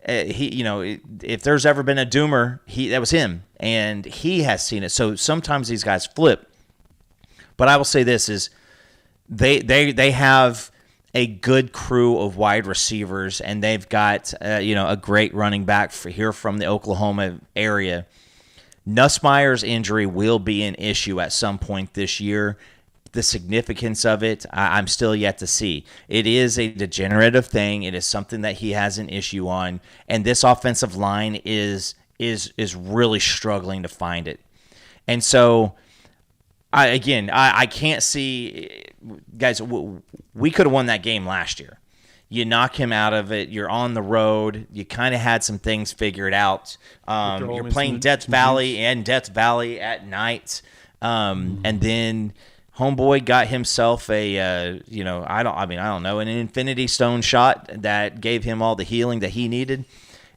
If there's ever been a doomer, that was him, and he has seen it. So sometimes these guys flip. But I will say this is they have a good crew of wide receivers, and they've got a great running back here from the Oklahoma area. Nussmeier's injury will be an issue at some point this year. The significance of it, I'm still yet to see. It is a degenerative thing. It is something that he has an issue on, and this offensive line is really struggling to find it. And so, I can't see, guys. We could have won that game last year. You knock him out of it. You're on the road. You kind of had some things figured out. You're playing Death Valley and Death Valley at night, and then homeboy got himself an Infinity Stone shot that gave him all the healing that he needed.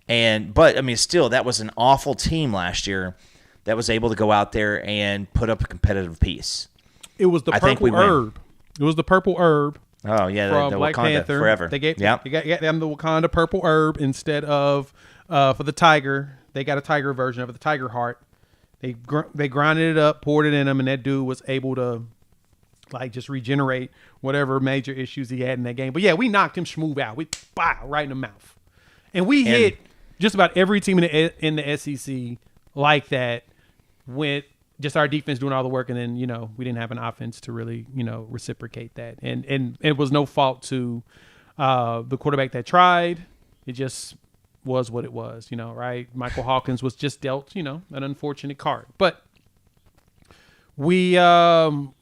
But still, that was an awful team last year that was able to go out there and put up a competitive piece. It was the purple herb. It was the purple herb. Oh yeah, from the Black Wakanda Panther. forever. They got them the Wakanda purple herb instead of for the tiger. They got a tiger version of it, the tiger heart. They grinded it up, poured it in him, and that dude was able to just regenerate whatever major issues he had in that game. But yeah, we knocked him smooth out. We right in the mouth, and we hit just about every team in the SEC like that. With just our defense doing all the work, and then we didn't have an offense to really reciprocate that, and it was no fault to the quarterback that tried. It just was what it was, right? Michael Hawkins was just dealt an unfortunate card, but we're going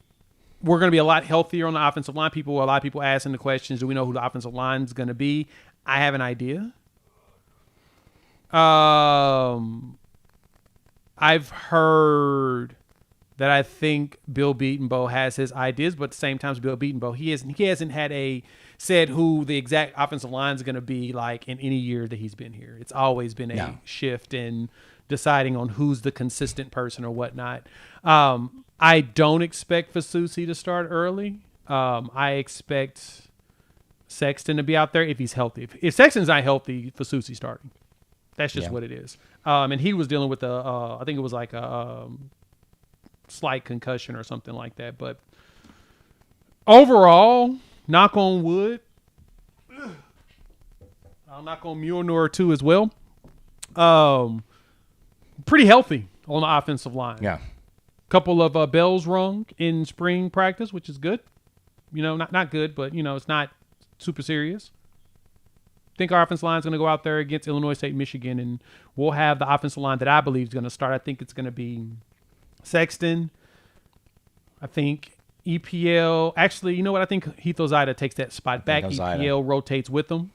to be a lot healthier on the offensive line. A lot of people asking the questions, do we know who the offensive line is going to be? I have an idea. I've heard that I think Bill Beatonbow has his ideas, but at the same time, Bill Beatonbow, he hasn't said who the exact offensive line is going to be like in any year that he's been here. It's always been a shift in deciding on who's the consistent person or whatnot. I don't expect Fasusi to start early. I expect Sexton to be out there if he's healthy. If Sexton's not healthy, Fasusi starting. That's just what it is. And he was dealing with I think it was like a slight concussion or something like that. But overall, knock on wood, I'll knock on Mjolnir too as well. pretty healthy on the offensive line. Yeah. Couple of bells rung in spring practice, which is good. Not good, but, it's not super serious. I think our offensive line is going to go out there against Illinois State, Michigan, and we'll have the offensive line that I believe is going to start. I think it's going to be Sexton. I think EPL. Actually, you know what? I think Heath Ozida takes that spot back. EPL rotates with them.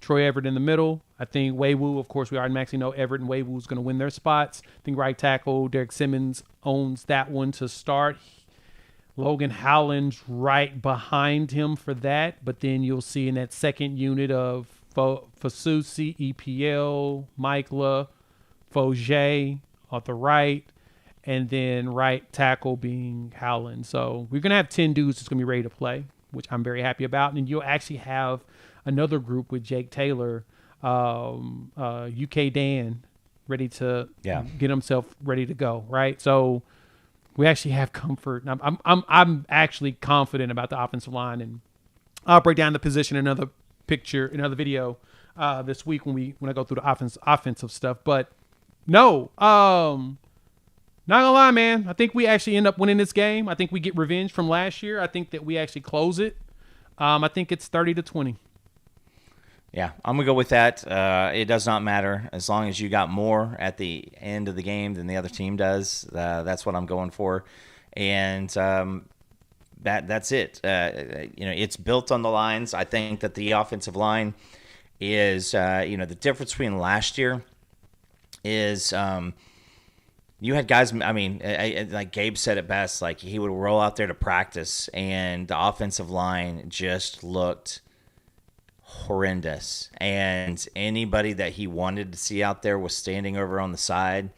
Troy Everett in the middle. I think Waywu, of course, we already maximally know Everett and Waywu is going to win their spots. I think right tackle Derek Simmons owns that one to start. Logan Howland's right behind him for that, but then you'll see in that second unit of Fasusi, EPL, Mikla, Foger at the right, and then right tackle being Howland. So we're going to have 10 dudes that's going to be ready to play, which I'm very happy about. And then you'll actually have another group with Jake Taylor, UK Dan, ready to get himself ready to go, right? So we actually have comfort. And I'm actually confident about the offensive line, and I'll break down the position in another video this week when I go through the offensive stuff. But no, not gonna lie, man. I think we actually end up winning this game. I think we get revenge from last year. I think that we actually close it. I think it's 30-20. Yeah, I'm going to go with that. It does not matter. As long as you got more at the end of the game than the other team does, that's what I'm going for. And that's it. It's built on the lines. I think that the offensive line is, the difference between last year is you had guys, like Gabe said it best, like he would roll out there to practice, and the offensive line just looked horrendous, and anybody that he wanted to see out there was standing over on the side,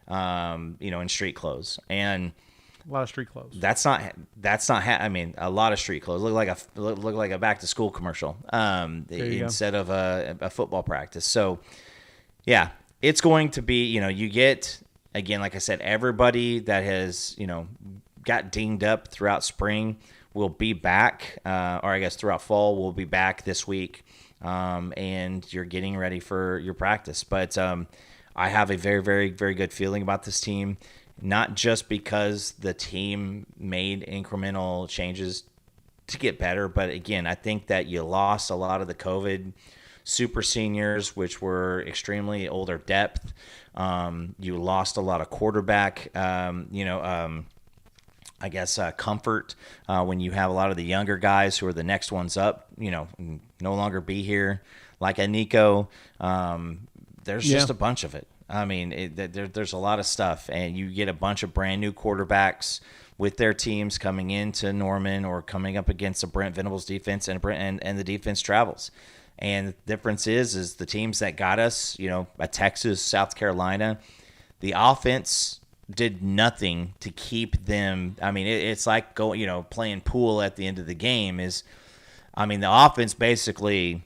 in street clothes, and a lot of street clothes. That's not. A lot of street clothes look like a back to school commercial, instead of a football practice. So, yeah, it's going to be. You get, again, like I said, everybody that has got dinged up throughout spring will be back, or I guess throughout fall will be back this week, and you're getting ready for your practice. But I have a very, very, very good feeling about this team, not just because the team made incremental changes to get better, but again, I think that you lost a lot of the COVID super seniors, which were extremely older depth. You lost a lot of quarterback, comfort when you have a lot of the younger guys who are the next ones up, no longer be here, like a Nico. There's just a bunch of it. There's a lot of stuff, and you get a bunch of brand new quarterbacks with their teams coming into Norman or coming up against a Brent Venables defense, and the defense travels. And the difference is the teams that got us, a Texas, South Carolina, the offense did nothing to keep them. It's like playing pool at the end of the game. The offense basically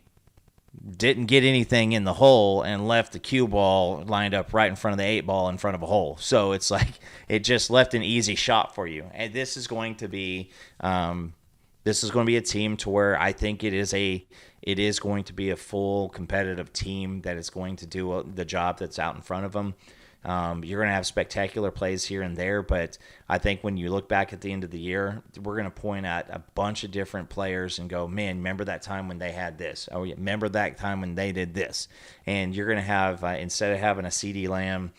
didn't get anything in the hole and left the cue ball lined up right in front of the 8 ball in front of a hole. So it's like it just left an easy shot for you. And this is going to be a team to where I think it is going to be a full competitive team that is going to do the job that's out in front of them. You're going to have spectacular plays here and there, but I think when you look back at the end of the year, we're going to point at a bunch of different players and go, man, remember that time when they had this? Oh, yeah, remember that time when they did this? And you're going to have, instead of having a CeeDee Lamb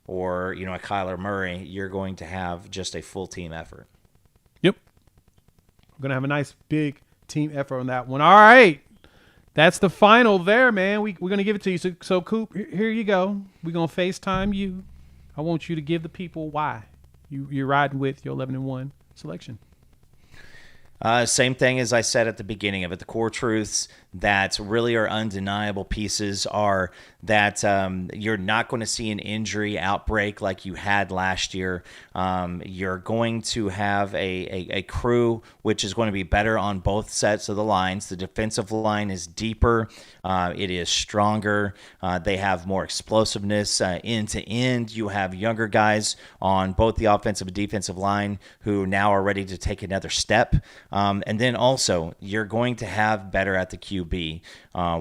or, a Kyler Murray, you're going to have just a full team effort. Yep. We're going to have a nice big team effort on that one. All right. That's the final there, man. We're going to give it to you. So Coop, here you go. We're going to FaceTime you. I want you to give the people why you're riding with your 11-1 selection. Same thing as I said at the beginning of it. The core truths that really are undeniable pieces are that you're not going to see an injury outbreak like you had last year. You're going to have a crew which is going to be better on both sets of the lines. The defensive line is deeper. It is stronger. They have more explosiveness end to end. You have younger guys on both the offensive and defensive line who now are ready to take another step. And then also, you're going to have better at the QB QB.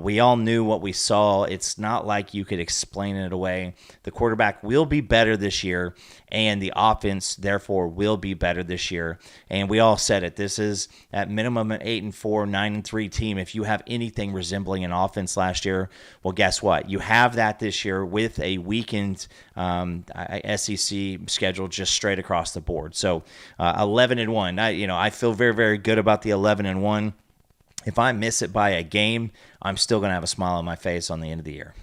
We all knew what we saw. It's not like you could explain it away. The quarterback will be better this year, and the offense, therefore, will be better this year. And we all said it. This is at minimum an 8-4, 9-3 team. If you have anything resembling an offense last year, well, guess what? You have that this year with a weakened SEC schedule just straight across the board. So 11-1. I feel very, very good about the 11-1. If I miss it by a game, I'm still going to have a smile on my face on the end of the year.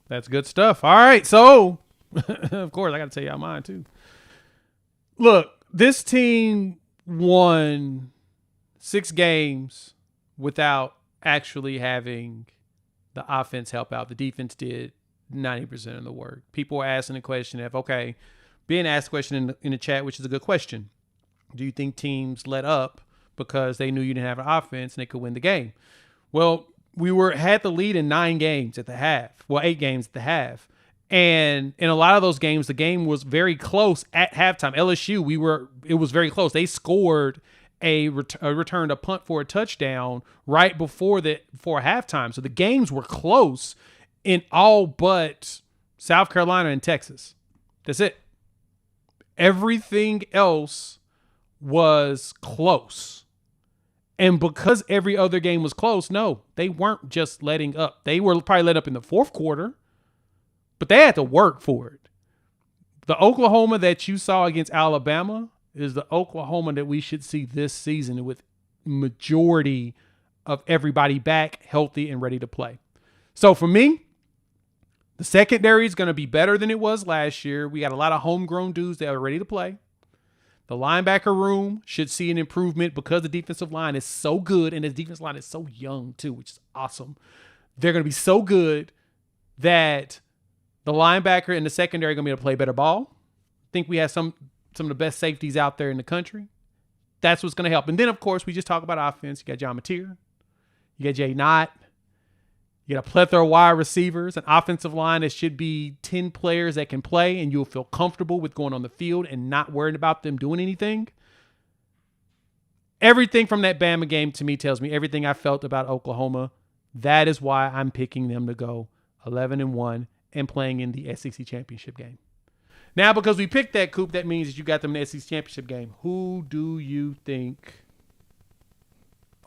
That's good stuff. All right, so of course I got to tell y'all mine too. Look, this team won 6 games without actually having the offense help out. The defense did 90% of the work. People were asking the question of, okay, being asked a question in the chat, which is a good question. Do you think teams let up because they knew you didn't have an offense and they could win the game? Well, we had the lead in 9 games at the half. Well, 8 games at the half. And in a lot of those games, the game was very close at halftime. LSU, it was very close. They scored returned a punt for a touchdown right before halftime. So the games were close in all but South Carolina and Texas. That's it. Everything else was close. And because every other game was close, no, they weren't just letting up. They were probably let up in the fourth quarter, but they had to work for it. The Oklahoma that you saw against Alabama is the Oklahoma that we should see this season with majority of everybody back, healthy, and ready to play. So for me, the secondary is going to be better than it was last year. We got a lot of homegrown dudes that are ready to play. The linebacker room should see an improvement because the defensive line is so good, and the defensive line is so young too, which is awesome. They're going to be so good that the linebacker and the secondary are going to be able to play better ball. I think we have some of the best safeties out there in the country. That's what's going to help. And then, of course, we just talk about offense. You got John Mateer. You got Jay Knott. You got a plethora of wide receivers, an offensive line that should be 10 players that can play, and you'll feel comfortable with going on the field and not worrying about them doing anything. Everything from that Bama game to me tells me everything I felt about Oklahoma. That is why I'm picking them to go 11-1 and playing in the SEC championship game. Now, because we picked that, Coop, that means that you got them in the SEC championship game. Who do you think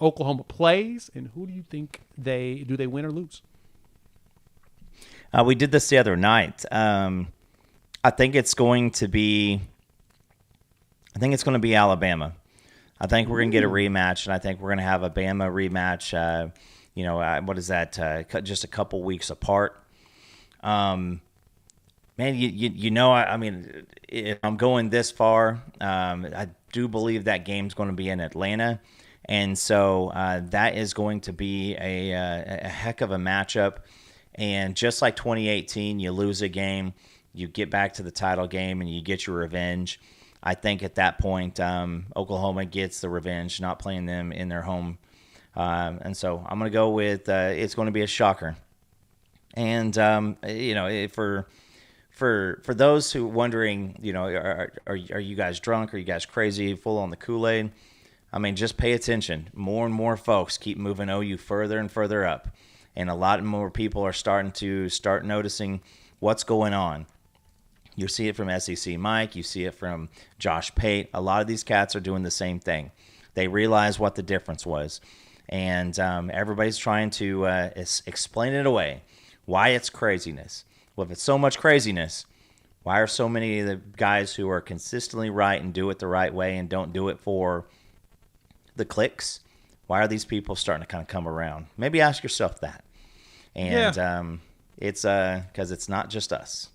Oklahoma plays, and who do you think they win or lose? We did this the other night. I think it's going to be Alabama. I think we're going to get a rematch, and I think we're going to have a Bama rematch. What is that? Just a couple weeks apart. Man, I mean, if I'm going this far, I do believe that game's going to be in Atlanta. And so that is going to be a heck of a matchup. And just like 2018, you lose a game, you get back to the title game, and you get your revenge. I think at that point, Oklahoma gets the revenge, not playing them in their home. And so I'm going to go with it's going to be a shocker. And, for those who wondering, are you guys drunk? Are you guys crazy, full on the Kool-Aid? I mean, just pay attention. More and more folks keep moving OU further and further up. And a lot more people are starting to noticing what's going on. You see it from SEC Mike. You see it from Josh Pate. A lot of these cats are doing the same thing. They realize what the difference was. And everybody's trying to explain it away. Why it's craziness. Well, if it's so much craziness, why are so many of the guys who are consistently right and do it the right way and don't do it for the clicks, why are these people starting to kind of come around? Maybe ask yourself that. And it's because it's not just us.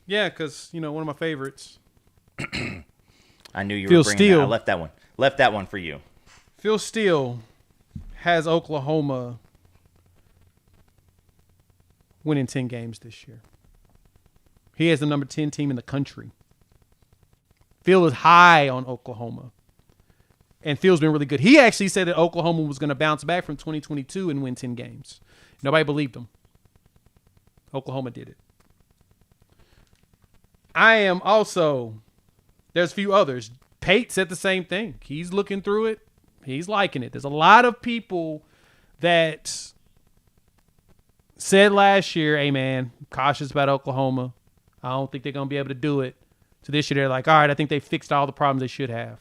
Yeah, because, one of my favorites. I knew you Phil were bringing Steele. that. I left that one for you. Phil Steele has Oklahoma winning 10 games this year. He has the number 10 team in the country. Phil is high on Oklahoma. And Phil's been really good. He actually said that Oklahoma was going to bounce back from 2022 and win 10 games. Nobody believed him. Oklahoma did it. I am also There's a few others. Pate said the same thing. He's looking through it. He's liking it. There's a lot of people that said last year, hey, man, cautious about Oklahoma. I don't think they're going to be able to do it. So this year they're like, all right, I think they fixed all the problems they should have.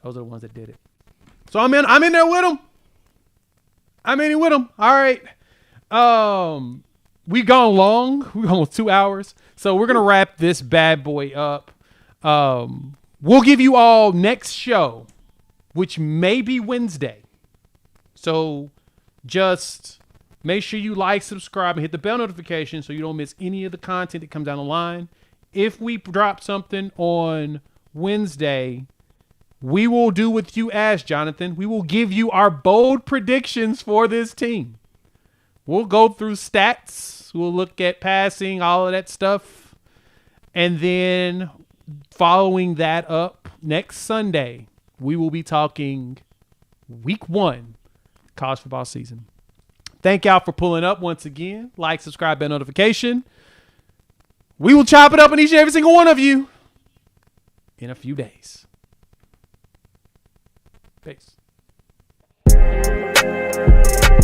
Those are the ones that did it. So I'm in there with them. I'm in it with them. All right. We've gone long. We're almost 2 hours. So we're going to wrap this bad boy up. We'll give you all next show, which may be Wednesday. So just make sure you like, subscribe, and hit the bell notification so you don't miss any of the content that comes down the line. If we drop something on Wednesday, we will do what you asked, Jonathan. We will give you our bold predictions for this team. We'll go through stats. We'll look at passing, all of that stuff. And then following that up, next Sunday, we will be talking week 1 college football season. Thank y'all for pulling up once again. Like, subscribe, bell notification. We will chop it up on each and every single one of you in a few days. Peace.